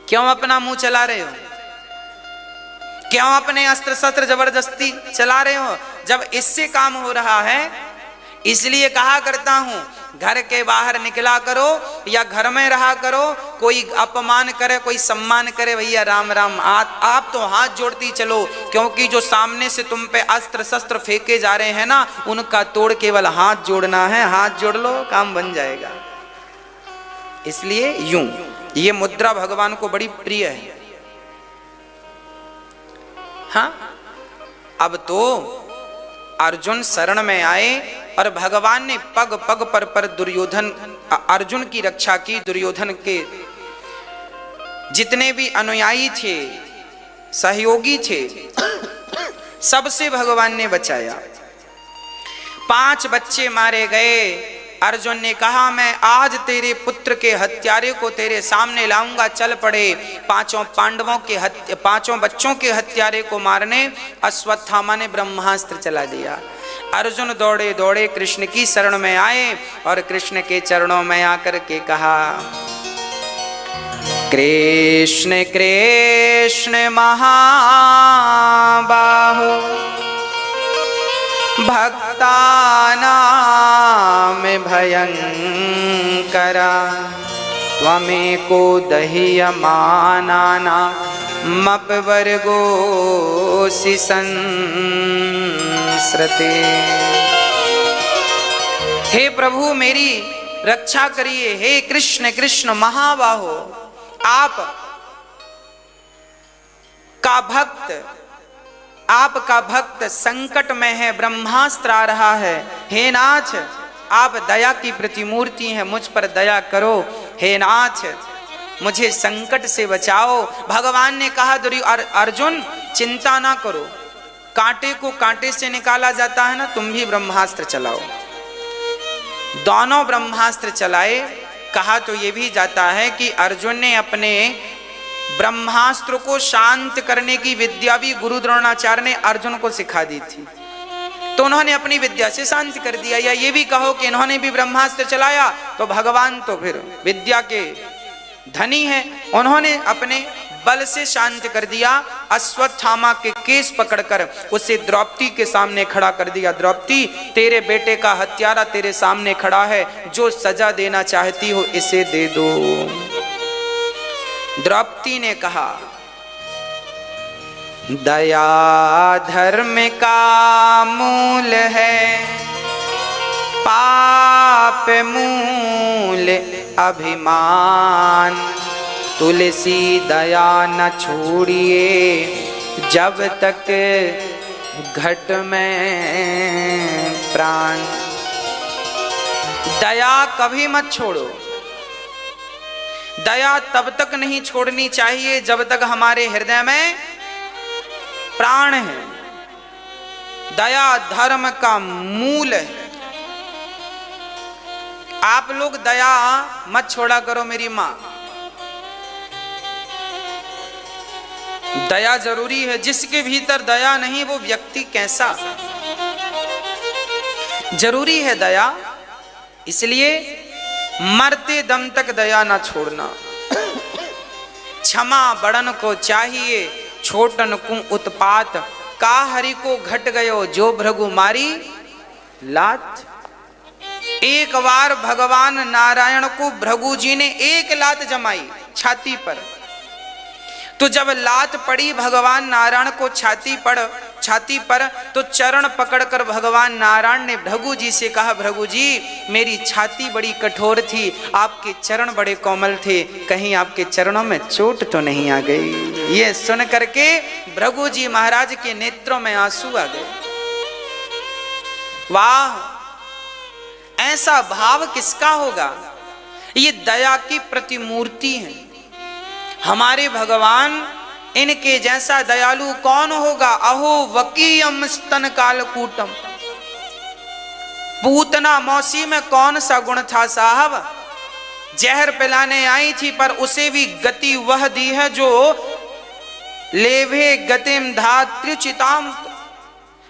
क्यों अपना मुंह चला रहे हो? क्यों अपने अस्त्र शस्त्र जबरदस्ती चला रहे हो जब इससे काम हो रहा है? इसलिए कहा करता हूं घर के बाहर निकला करो या घर में रहा करो, कोई अपमान करे कोई सम्मान करे, भैया राम राम, आप तो हाथ जोड़ती चलो, क्योंकि जो सामने से तुम पे अस्त्र शस्त्र फेंके जा रहे हैं ना, उनका तोड़ केवल हाथ जोड़ना है, हाथ जोड़ लो काम बन जाएगा। इसलिए यूं ये मुद्रा भगवान को बड़ी प्रिय है। हाँ, अब तो अर्जुन शरण में आए और भगवान ने पग पग पर दुर्योधन अर्जुन की रक्षा की। दुर्योधन के जितने भी अनुयायी थे, सहयोगी थे, सबसे भगवान ने बचाया। 5 बच्चे मारे गए। अर्जुन ने कहा मैं आज तेरे पुत्र के हत्यारे को तेरे सामने लाऊंगा, चल पड़े 5 बच्चों के हत्यारे को मारने। अश्वत्थामा ने ब्रह्मास्त्र चला दिया। अर्जुन दौड़े दौड़े कृष्ण की शरण में आए और कृष्ण के चरणों में आकर के कहा, कृष्ण कृष्ण महाबाहो भक्तानां भयंकरा त्वमेको दह्यमानानामपवर्गोऽसि संस्रते। हे प्रभु मेरी रक्षा करिए, हे कृष्ण कृष्ण महाबाहो, आपका भक्त संकट में है, ब्रह्मास्त्र आ रहा है। हे नाथ आप दया की प्रतिमूर्ति हैं, मुझ पर दया करो। हे नाथ मुझे संकट से बचाओ। भगवान ने कहा अर्जुन चिंता ना करो, कांटे को कांटे से निकाला जाता है ना, तुम भी ब्रह्मास्त्र चलाओ। दोनों ब्रह्मास्त्र चलाए। कहा तो ये भी जाता है कि अर्जुन ने अपने ब्रह्मास्त्र को शांत करने की विद्या भी गुरु द्रोणाचार्य ने अर्जुन को सिखा दी थी, तो उन्होंने अपनी विद्या से शांत कर दिया। या ये भी कहो कि इन्होंने भी ब्रह्मास्त्र चलाया, तो भगवान तो फिर विद्या के धनी है, उन्होंने अपने बल से शांत कर दिया। अश्वत्थामा के केस पकड़कर उसे द्रौपदी के सामने खड़ा कर दिया। द्रौपदी तेरे बेटे का हत्यारा तेरे सामने खड़ा है, जो सजा देना चाहती हो इसे दे दो। द्रौपदी ने कहा दया धर्म का मूल है, पाप मूल अभिमान, तुलसी दया न छोड़िए जब तक घट में प्राण। दया कभी मत छोड़ो, दया तब तक नहीं छोड़नी चाहिए जब तक हमारे हृदय में प्राण है। दया धर्म का मूल है। आप लोग दया मत छोड़ा करो मेरी मां, दया जरूरी है। जिसके भीतर दया नहीं वो व्यक्ति कैसा, जरूरी है दया। इसलिए मरते दम तक दया ना छोड़ना। क्षमा बड़न को चाहिए, छोटन को उत्पात, का हरि को घट गयो जो भृगु मारी लात। एक बार भगवान नारायण को भृगु जी ने एक लात जमाई छाती पर, तो जब लात पड़ी भगवान नारायण को छाती पर, तो चरण पकड़कर भगवान नारायण ने भृगु जी से कहा, भृगु जी मेरी छाती बड़ी कठोर थी, आपके चरण बड़े कोमल थे, कहीं आपके चरणों में चोट तो नहीं आ गई। ये सुन करके भृगु जी महाराज के नेत्रों में आंसू आ गए। वाह, ऐसा भाव किसका होगा? ये दया की प्रतिमूर्ति है हमारे भगवान। इनके जैसा दयालु कौन होगा? अहो वकीयम स्तन कालकूटम। पूतना मौसी में कौन सा गुण था साहब? जहर पिलाने आई थी पर उसे भी गति वह दी है जो लेभे गतिम धात्र्युचिताम।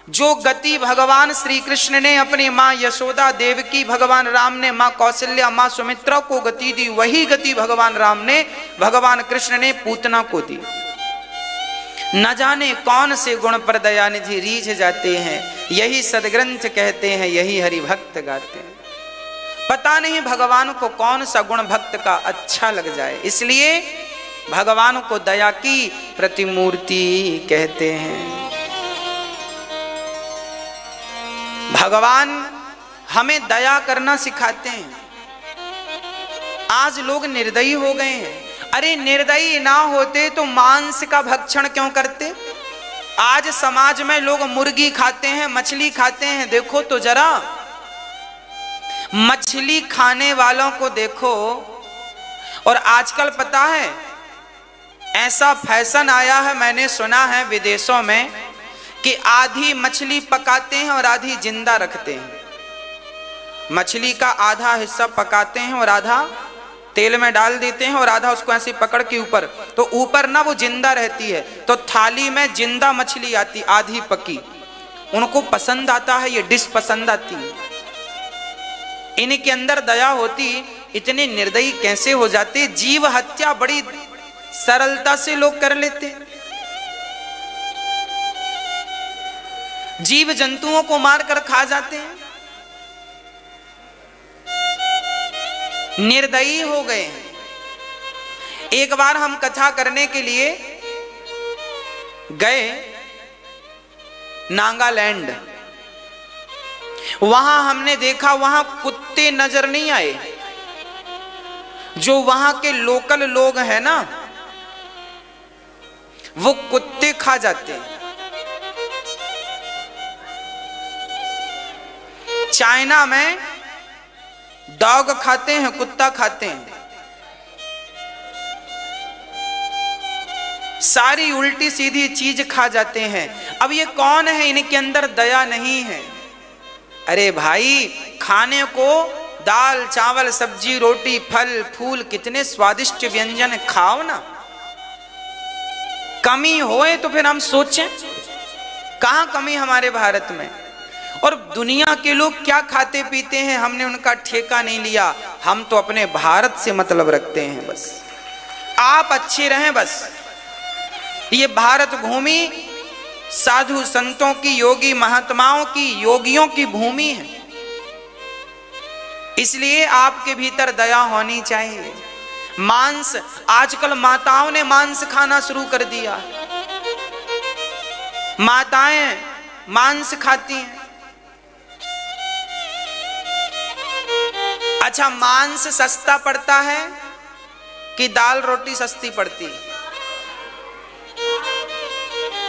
जो गति भगवान श्री कृष्ण ने अपनी माँ यशोदा देवकी, भगवान राम ने माँ कौशल्या, माँ सुमित्रा को गति दी, वही गति भगवान कृष्ण ने पूतना को दी। न जाने कौन से गुण पर दयानिधि रीझ जाते हैं, यही सदग्रंथ कहते हैं, यही हरि भक्त गाते हैं। पता नहीं भगवान को कौन सा गुण भक्त का अच्छा लग जाए, इसलिए भगवान को दया की प्रतिमूर्ति कहते हैं। भगवान हमें दया करना सिखाते हैं। आज लोग निर्दयी हो गए हैं। अरे निर्दयी ना होते तो मांस का भक्षण क्यों करते? आज समाज में लोग मुर्गी खाते हैं, मछली खाते हैं। देखो तो जरा, मछली खाने वालों को देखो। और आजकल पता है ऐसा फैशन आया है, मैंने सुना है विदेशों में, कि आधी मछली पकाते हैं और आधी जिंदा रखते हैं। मछली का आधा हिस्सा पकाते हैं और आधा तेल में डाल देते हैं और आधा उसको ऐसे पकड़ के ऊपर, तो ऊपर ना वो जिंदा रहती है, तो थाली में जिंदा मछली आती आधी पकी। उनको पसंद आता है, ये डिश पसंद आती है। इनके अंदर दया होती, इतने निर्दयी कैसे हो जाते? जीव हत्या बड़ी सरलता से लोग कर लेते। जीव जंतुओं को मारकर खा जाते हैं। निर्दयी हो गए हैं। एक बार हम कथा करने के लिए गए नागालैंड। वहां हमने देखा, वहां कुत्ते नजर नहीं आए। जो वहां के लोकल लोग हैं ना, वो कुत्ते खा जाते हैं। चाइना में डॉग खाते हैं, कुत्ता खाते हैं। सारी उल्टी सीधी चीज खा जाते हैं। अब ये कौन है? इनके अंदर दया नहीं है। अरे भाई, खाने को दाल चावल सब्जी रोटी फल फूल कितने स्वादिष्ट व्यंजन खाओ ना। कमी होए तो फिर हम सोचें, कहां कमी हमारे भारत में? और दुनिया के लोग क्या खाते पीते हैं, हमने उनका ठेका नहीं लिया। हम तो अपने भारत से मतलब रखते हैं। बस आप अच्छे रहें। बस ये भारत भूमि साधु संतों की, योगी महात्माओं की, योगियों की भूमि है। इसलिए आपके भीतर दया होनी चाहिए। मांस, आजकल माताओं ने मांस खाना शुरू कर दिया। माताएं मांस खाती हैं। अच्छा, मांस सस्ता पड़ता है कि दाल रोटी सस्ती पड़ती है?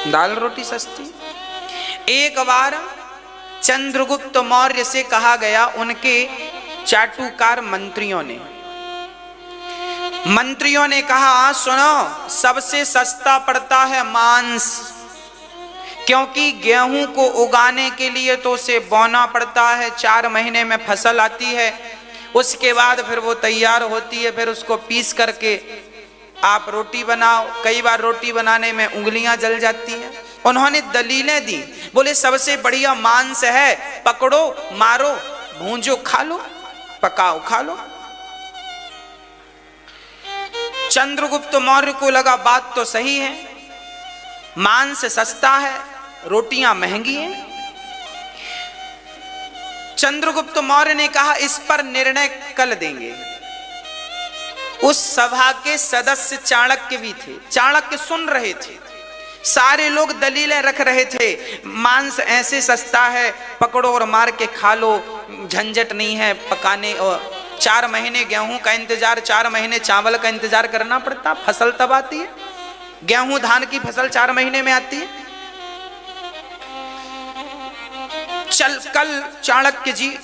दाल रोटी सस्ती। एक बार चंद्रगुप्त मौर्य से कहा गया, उनके चाटुकार मंत्रियों ने कहा, सुनो, सबसे सस्ता पड़ता है मांस, क्योंकि गेहूं को उगाने के लिए तो उसे बोना पड़ता है। 4 महीने में फसल आती है, उसके बाद फिर वो तैयार होती है, फिर उसको पीस करके आप रोटी बनाओ। कई बार रोटी बनाने में उंगलियां जल जाती हैं। उन्होंने दलीलें दी, बोले सबसे बढ़िया मांस है, पकड़ो मारो भूंजो खा लो, पकाओ खा लो। चंद्रगुप्त मौर्य को लगा बात तो सही है, मांस सस्ता है, रोटियां महंगी हैं। चंद्रगुप्त मौर्य ने कहा, इस पर निर्णय कल देंगे। उस सभा के सदस्य चाणक्य भी थे। चाणक्य सुन रहे थे, सारे लोग दलीलें रख रहे थे। मांस ऐसे सस्ता है, पकड़ो और मार के खा लो, झंझट नहीं है पकाने। और 4 महीने गेहूं का इंतजार, 4 महीने चावल का इंतजार करना पड़ता। फसल तब आती है, गेहूं धान की फसल 4 महीने में आती है। कल चाणक्य जी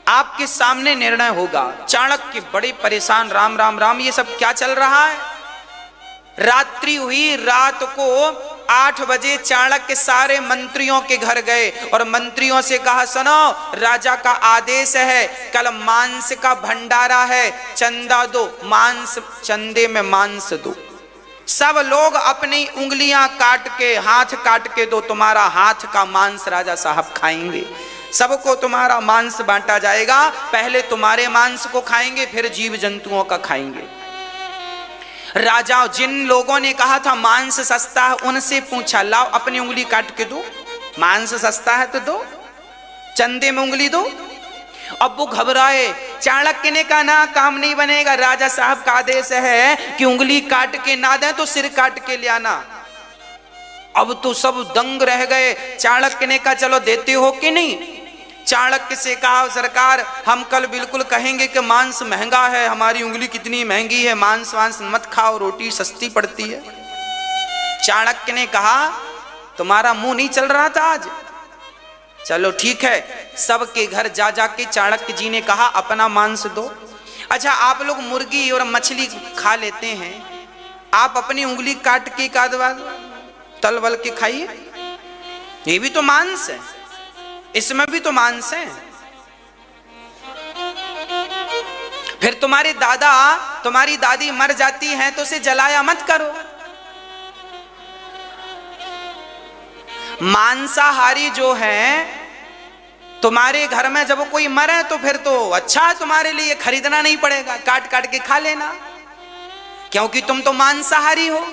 आपके सामने निर्णय होगा। चाणक्य बड़े परेशान, राम राम राम, ये सब क्या चल रहा है? रात्रि हुई, रात को 8 बजे चाणक्य सारे मंत्रियों के घर गए और मंत्रियों से कहा, सुनो, राजा का आदेश है, कल मांस का भंडारा है, चंदा दो, मांस, चंदे में मांस दो। सब लोग अपनी उंगलियां काट के, हाथ काट के दो, तुम्हारा हाथ का मांस राजा साहब खाएंगे। सबको तुम्हारा मांस बांटा जाएगा, पहले तुम्हारे मांस को खाएंगे, फिर जीव जंतुओं का खाएंगे। राजा, जिन लोगों ने कहा था मांस सस्ता है, उनसे पूछा, लाओ अपनी उंगली काट के दो, मांस सस्ता है तो दो, चंदे में उंगली दो। अब वो घबराए। चाणक्य ने कहा ना, काम नहीं बनेगा, राजा साहब का आदेश है कि उंगली काट के ना दें तो सिर काट के ले आना। अब तो सब दंग रह गए। चाणक्य ने कहा चलो देते हो कि नहीं। चाणक्य से कहा सरकार हम कल बिल्कुल कहेंगे कि मांस महंगा है, हमारी उंगली कितनी महंगी है, मांस वांस मत खाओ, रोटी सस्ती पड़ती है। चाणक्य ने कहा तुम्हारा मुंह नहीं चल रहा था आज, चलो ठीक है। सबके घर जा जाके चाणक्य जी ने कहा अपना मांस दो। अच्छा आप लोग मुर्गी और मछली खा लेते हैं, आप अपनी उंगली काट के कादवा तल बल के खाइए, ये भी तो मांस है, इसमें भी तो मांस है। फिर तुम्हारे दादा तुम्हारी दादी मर जाती हैं तो उसे जलाया मत करो। मांसाहारी जो है तुम्हारे घर में जब कोई मरे तो फिर तो अच्छा है, तुम्हारे लिए खरीदना नहीं पड़ेगा, काट काट के खा लेना, क्योंकि तुम तो मांसाहारी हो।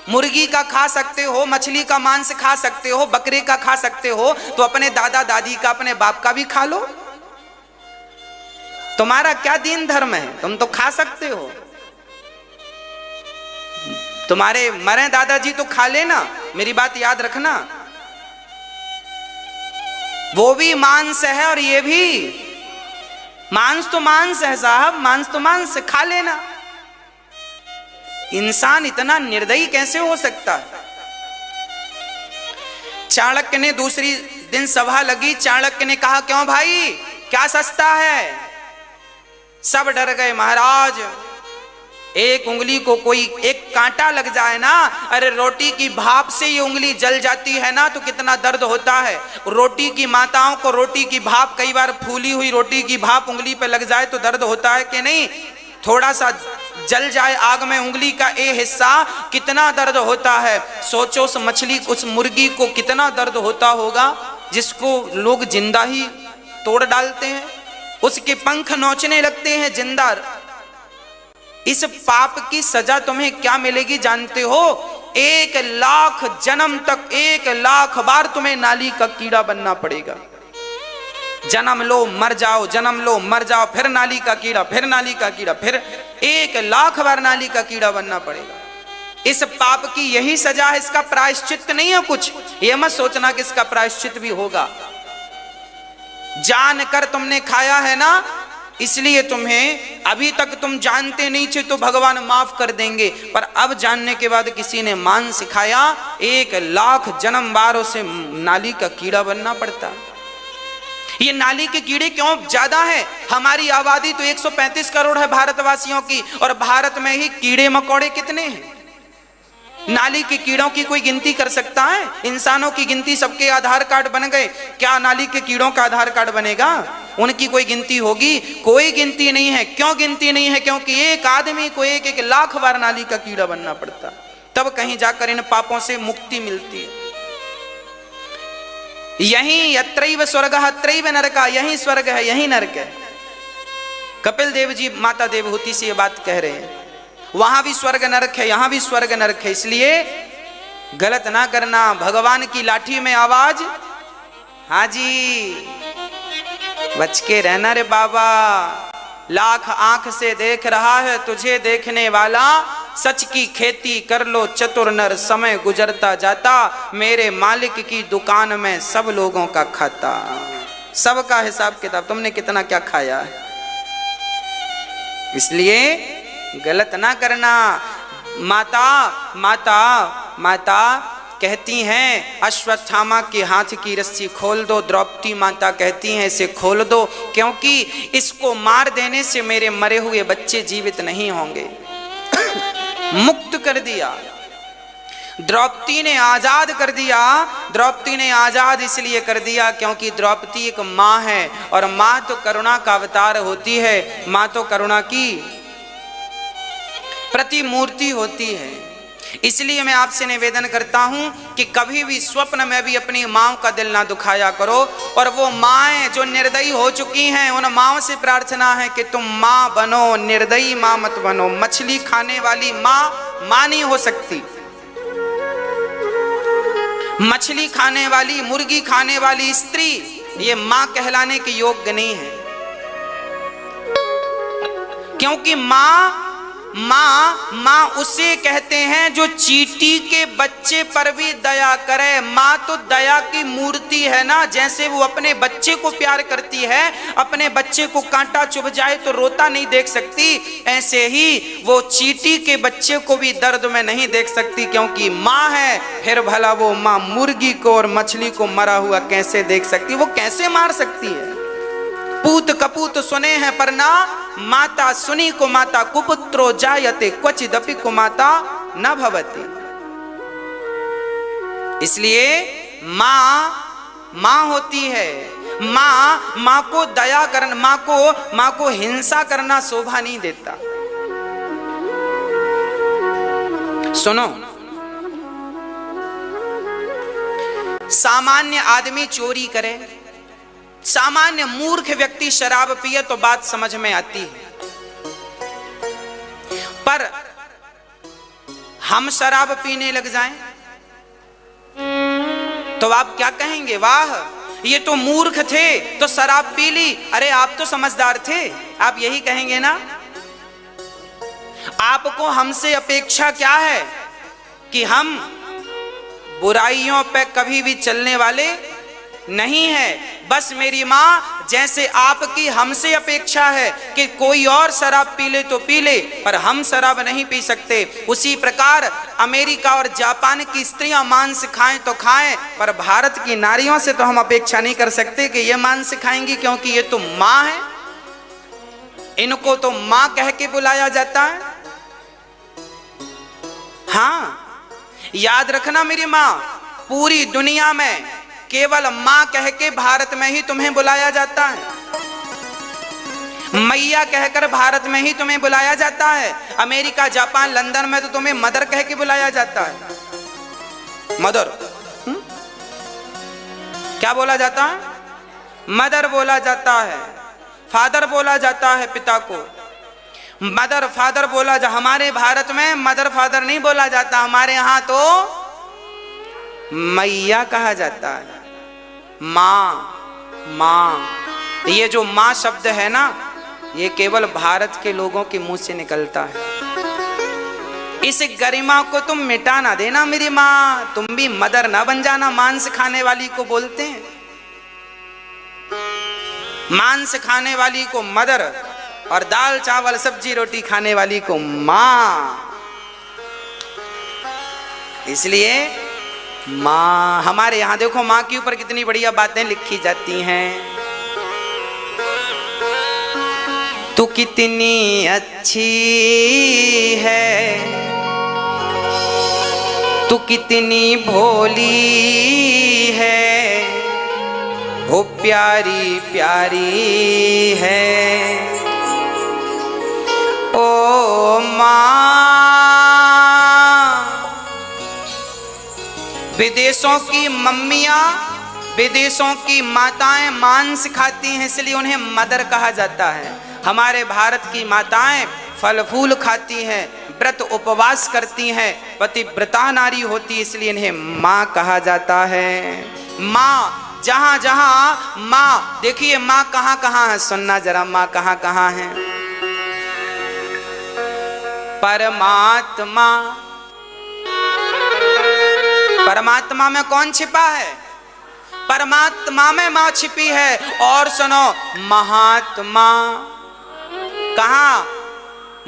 मुर्गी का खा सकते हो, मछली का मांस खा सकते हो, बकरे का खा सकते हो, तो अपने दादा दादी का अपने बाप का भी खा लो। तुम्हारा क्या दीन धर्म है, तुम तो खा सकते हो। तुम्हारे मरे दादाजी तो खा लेना, मेरी बात याद रखना, वो भी मांस है और ये भी मांस तो मांस है साहब, मांस तो मांस है, खा लेना। इंसान इतना निर्दयी कैसे हो सकता है। चाणक्य ने दूसरी दिन सभा लगी, चाणक्य ने कहा क्यों भाई क्या सस्ता है। सब डर गए, महाराज एक उंगली को कोई एक कांटा लग जाए ना, अरे रोटी की भाप से ये उंगली जल जाती है ना तो कितना दर्द होता है। रोटी की माताओं को रोटी की भाप, कई बार फूली हुई रोटी की भाप उंगली पे लग जाए तो दर्द होता है कि नहीं। थोड़ा सा जल जाए आग में उंगली का ये हिस्सा, कितना दर्द होता है। सोचो उस मछली उस मुर्गी को कितना दर्द होता होगा जिसको लोग जिंदा ही तोड़ डालते हैं, उसके पंख नोचने लगते हैं जिंदा। इस पाप की सजा तुम्हें क्या मिलेगी जानते हो? 1,00,000 जन्म तक 1,00,000 बार तुम्हें नाली का कीड़ा बनना पड़ेगा। जन्म लो मर जाओ, जन्म लो मर जाओ, फिर नाली का कीड़ा, फिर नाली का कीड़ा, फिर 1,00,000 बार नाली का कीड़ा बनना पड़ेगा। इस पाप की यही सजा है, इसका प्रायश्चित नहीं है कुछ। यह मत सोचना कि इसका प्रायश्चित भी होगा। जानकर तुमने खाया है ना, इसलिए तुम्हें, अभी तक तुम जानते नहीं थे तो भगवान माफ कर देंगे, पर अब जानने के बाद किसी ने मांस खाया, 1,00,000 जन्म बारों से नाली का कीड़ा बनना पड़ता। ये नाली के कीड़े क्यों ज्यादा है? हमारी आबादी तो 135 करोड़ है भारतवासियों की, और भारत में ही कीड़े मकोड़े कितने हैं? नाली के कीड़ों की कोई गिनती कर सकता है? इंसानों की गिनती सबके आधार कार्ड बन गए, क्या नाली के कीड़ों का आधार कार्ड बनेगा? उनकी कोई गिनती होगी? कोई गिनती नहीं है। क्यों गिनती नहीं है? क्योंकि एक आदमी को 1,00,000 बार नाली का कीड़ा बनना पड़ता, तब कहीं जाकर इन पापों से मुक्ति मिलती है। यही यत्रैव स्वर्गः अत्रैव नरकः, यही स्वर्ग है यही नरक है। कपिल देव जी माता देवहूति से ये बात कह रहे हैं, वहां भी स्वर्ग नरक है, यहां भी स्वर्ग नरक है, इसलिए गलत ना करना। भगवान की लाठी में आवाज, हाँ जी बच के रहना रे बाबा, लाख आंख से देख रहा है तुझे देखने वाला, सच की खेती कर लो चतुर नर, समय गुजरता जाता, मेरे मालिक की दुकान में सब लोगों का खाता। सबका हिसाब किताब, तुमने कितना क्या खाया है, इसलिए गलत ना करना। माता माता माता कहती हैं अश्वत्थामा के हाथ की रस्सी खोल दो, द्रौपदी माता कहती हैं इसे खोल दो, क्योंकि इसको मार देने से मेरे मरे हुए बच्चे जीवित नहीं होंगे। मुक्त कर दिया, द्रौपदी ने आजाद कर दिया। द्रौपदी ने आजाद इसलिए कर दिया क्योंकि द्रौपदी एक माँ है, और माँ तो करुणा का अवतार होती है, माँ तो करुणा की प्रतिमूर्ति होती है। इसलिए मैं आपसे निवेदन करता हूं कि कभी भी स्वप्न में भी अपनी माँ का दिल ना दुखाया करो। और वो माएँ जो निर्दयी हो चुकी हैं, उन माँओं से प्रार्थना है कि तुम माँ बनो, निर्दयी माँ मत बनो। मछली खाने वाली माँ नहीं हो सकती, मछली खाने वाली, मुर्गी खाने वाली स्त्री ये मां कहलाने के योग्य नहीं है। क्योंकि मां उसे कहते हैं जो चींटी के बच्चे पर भी दया करे। मां तो दया की मूर्ति है ना। जैसे वो अपने बच्चे को प्यार करती है, अपने बच्चे को कांटा चुभ जाए तो रोता नहीं देख सकती, ऐसे ही वो चींटी के बच्चे को भी दर्द में नहीं देख सकती, क्योंकि मां है। फिर भला वो मां मुर्गी को और मछली को मरा हुआ कैसे देख सकती? वो कैसे मार सकती है? पूत कपूत सुने हैं पर ना माता सुनी को माता कुपुत्रो जायते क्वचिदपि को माता न भवति। इसलिए मां होती है। मां को दया करना, मां को हिंसा करना शोभा नहीं देता। सुनो, सामान्य आदमी चोरी करे, सामान्य मूर्ख व्यक्ति शराब पिए तो बात समझ में आती है, पर हम शराब पीने लग जाएं तो आप क्या कहेंगे? वाह, ये तो मूर्ख थे तो शराब पी ली। अरे आप तो समझदार थे, आप यही कहेंगे ना। आपको हमसे अपेक्षा क्या है कि हम बुराइयों पे कभी भी चलने वाले नहीं है। बस मेरी मां, जैसे आपकी हमसे अपेक्षा है कि कोई और शराब पी ले तो पी ले, पर हम शराब नहीं पी सकते, उसी प्रकार अमेरिका और जापान की स्त्रियां मांस खाएं तो खाएं, पर भारत की नारियों से तो हम अपेक्षा नहीं कर सकते कि ये मांस खाएंगी, क्योंकि ये तो मां है। इनको तो मां कह के बुलाया जाता है। हाँ, याद रखना मेरी मां, पूरी दुनिया में केवल मां कह के भारत में ही तुम्हें बुलाया जाता है। मैया कहकर भारत में ही तुम्हें बुलाया जाता है। अमेरिका, जापान, लंदन में तो तुम्हें मदर कह के बुलाया जाता है। मदर, क्या बोला जाता है? मदर बोला जाता है। फादर बोला जाता है पिता को, मदर फादर बोला जा। हमारे भारत में मदर फादर नहीं बोला जाता, हमारे यहां तो मैया कहा जाता है। मां, ये जो मां शब्द है ना, ये केवल भारत के लोगों के मुंह से निकलता है। इस गरिमा को तुम मिटा ना देना मेरी मां, तुम भी मदर ना बन जाना। मांस खाने वाली को बोलते हैं, मांस खाने वाली को मदर और दाल चावल सब्जी रोटी खाने वाली को मां। इसलिए मां, हमारे यहां देखो मां के ऊपर कितनी बढ़िया बातें लिखी जाती हैं। तू कितनी अच्छी है, तू कितनी भोली है, वो प्यारी प्यारी है ओ मां। विदेशों की मम्मियां, विदेशों की माताएं मांस खाती हैं, इसलिए उन्हें मदर कहा जाता है। हमारे भारत की माताएं फल फूल खाती हैं, व्रत उपवास करती हैं, पतिव्रता नारी होती, इसलिए इन्हें मां कहा जाता है। मां, जहां जहां मां, देखिए मां कहां कहां है, सुनना जरा, मां कहां कहां है। परमात्मा, परमात्मा में कौन छिपा है? परमात्मा में मां छिपी है। और सुनो, महात्मा, कहां?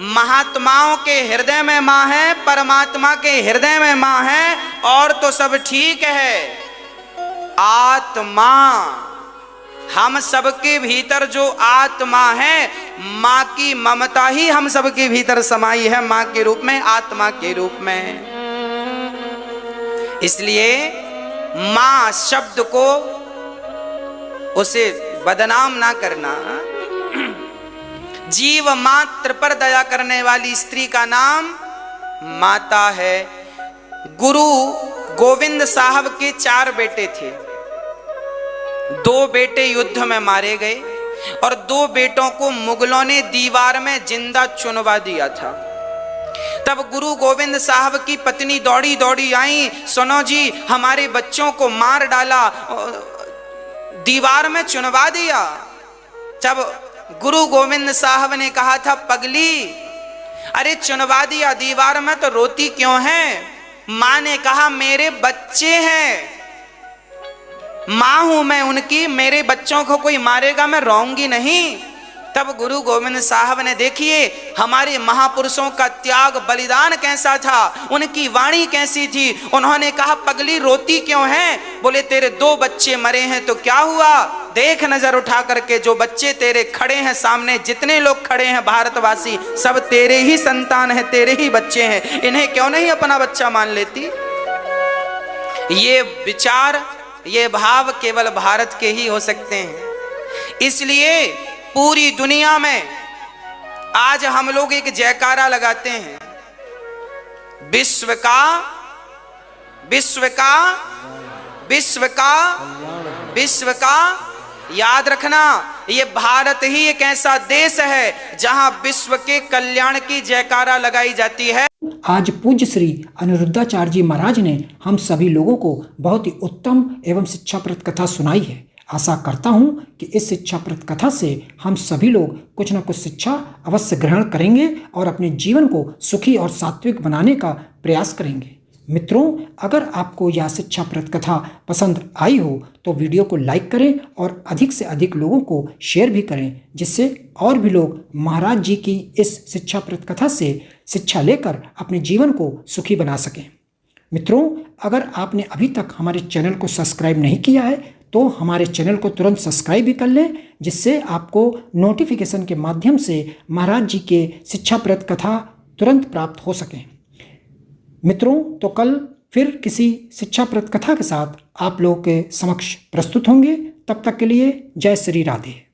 महात्माओं के हृदय में मां है, परमात्मा के हृदय में मां है, और तो सब ठीक है। आत्मा, हम सबके भीतर जो आत्मा है, मां की ममता ही हम सबके भीतर समाई है, मां के रूप में, आत्मा के रूप में। इसलिए मां शब्द को, उसे बदनाम ना करना। जीव मात्र पर दया करने वाली स्त्री का नाम माता है। गुरु गोविंद साहब के 4 बेटे थे। 2 बेटे युद्ध में मारे गए और 2 बेटों को मुगलों ने दीवार में जिंदा चुनवा दिया था। तब गुरु गोविंद साहब की पत्नी दौड़ी दौड़ी आई, सुनो जी, हमारे बच्चों को मार डाला, दीवार में चुनवा दिया। जब गुरु गोविंद साहब ने कहा था पगली, अरे चुनवा दिया दीवार में तो रोती क्यों है? मां ने कहा मेरे बच्चे हैं, मां हूं मैं उनकी, मेरे बच्चों को कोई मारेगा मैं रोऊंगी नहीं। तब गुरु गोविंद साहब ने, देखिए हमारे महापुरुषों का त्याग बलिदान कैसा था, उनकी वाणी कैसी थी। उन्होंने कहा पगली रोती क्यों है? बोले तेरे 2 बच्चे मरे हैं तो क्या हुआ, देख नजर उठा करके जो बच्चे तेरे खड़े हैं सामने, जितने लोग खड़े हैं भारतवासी सब तेरे ही संतान हैं, तेरे ही बच्चे हैं, इन्हें क्यों नहीं अपना बच्चा मान लेती? ये विचार, ये भाव केवल भारत के ही हो सकते हैं। इसलिए पूरी दुनिया में आज हम लोग एक जयकारा लगाते हैं, विश्व का विश्व का विश्व का विश्व का। याद रखना, ये भारत ही एक ऐसा देश है जहां विश्व के कल्याण की जयकारा लगाई जाती है। आज पूज्य श्री अनिरुद्धाचार्य जी महाराज ने हम सभी लोगों को बहुत ही उत्तम एवं शिक्षाप्रद कथा सुनाई है। आशा करता हूं कि इस शिक्षाप्रद कथा से हम सभी लोग कुछ न कुछ शिक्षा अवश्य ग्रहण करेंगे और अपने जीवन को सुखी और सात्विक बनाने का प्रयास करेंगे। मित्रों, अगर आपको यह शिक्षाप्रद कथा पसंद आई हो तो वीडियो को लाइक करें और अधिक से अधिक लोगों को शेयर भी करें, जिससे और भी लोग महाराज जी की इस शिक्षाप्रद कथा से शिक्षा लेकर अपने जीवन को सुखी बना सकें। मित्रों, अगर आपने अभी तक हमारे चैनल को सब्सक्राइब नहीं किया है तो हमारे चैनल को तुरंत सब्सक्राइब भी कर लें, जिससे आपको नोटिफिकेशन के माध्यम से महाराज जी के शिक्षाप्रद कथा तुरंत प्राप्त हो सकें। मित्रों, तो कल फिर किसी शिक्षाप्रद कथा के साथ आप लोगों के समक्ष प्रस्तुत होंगे। तब तक के लिए जय श्री राधे।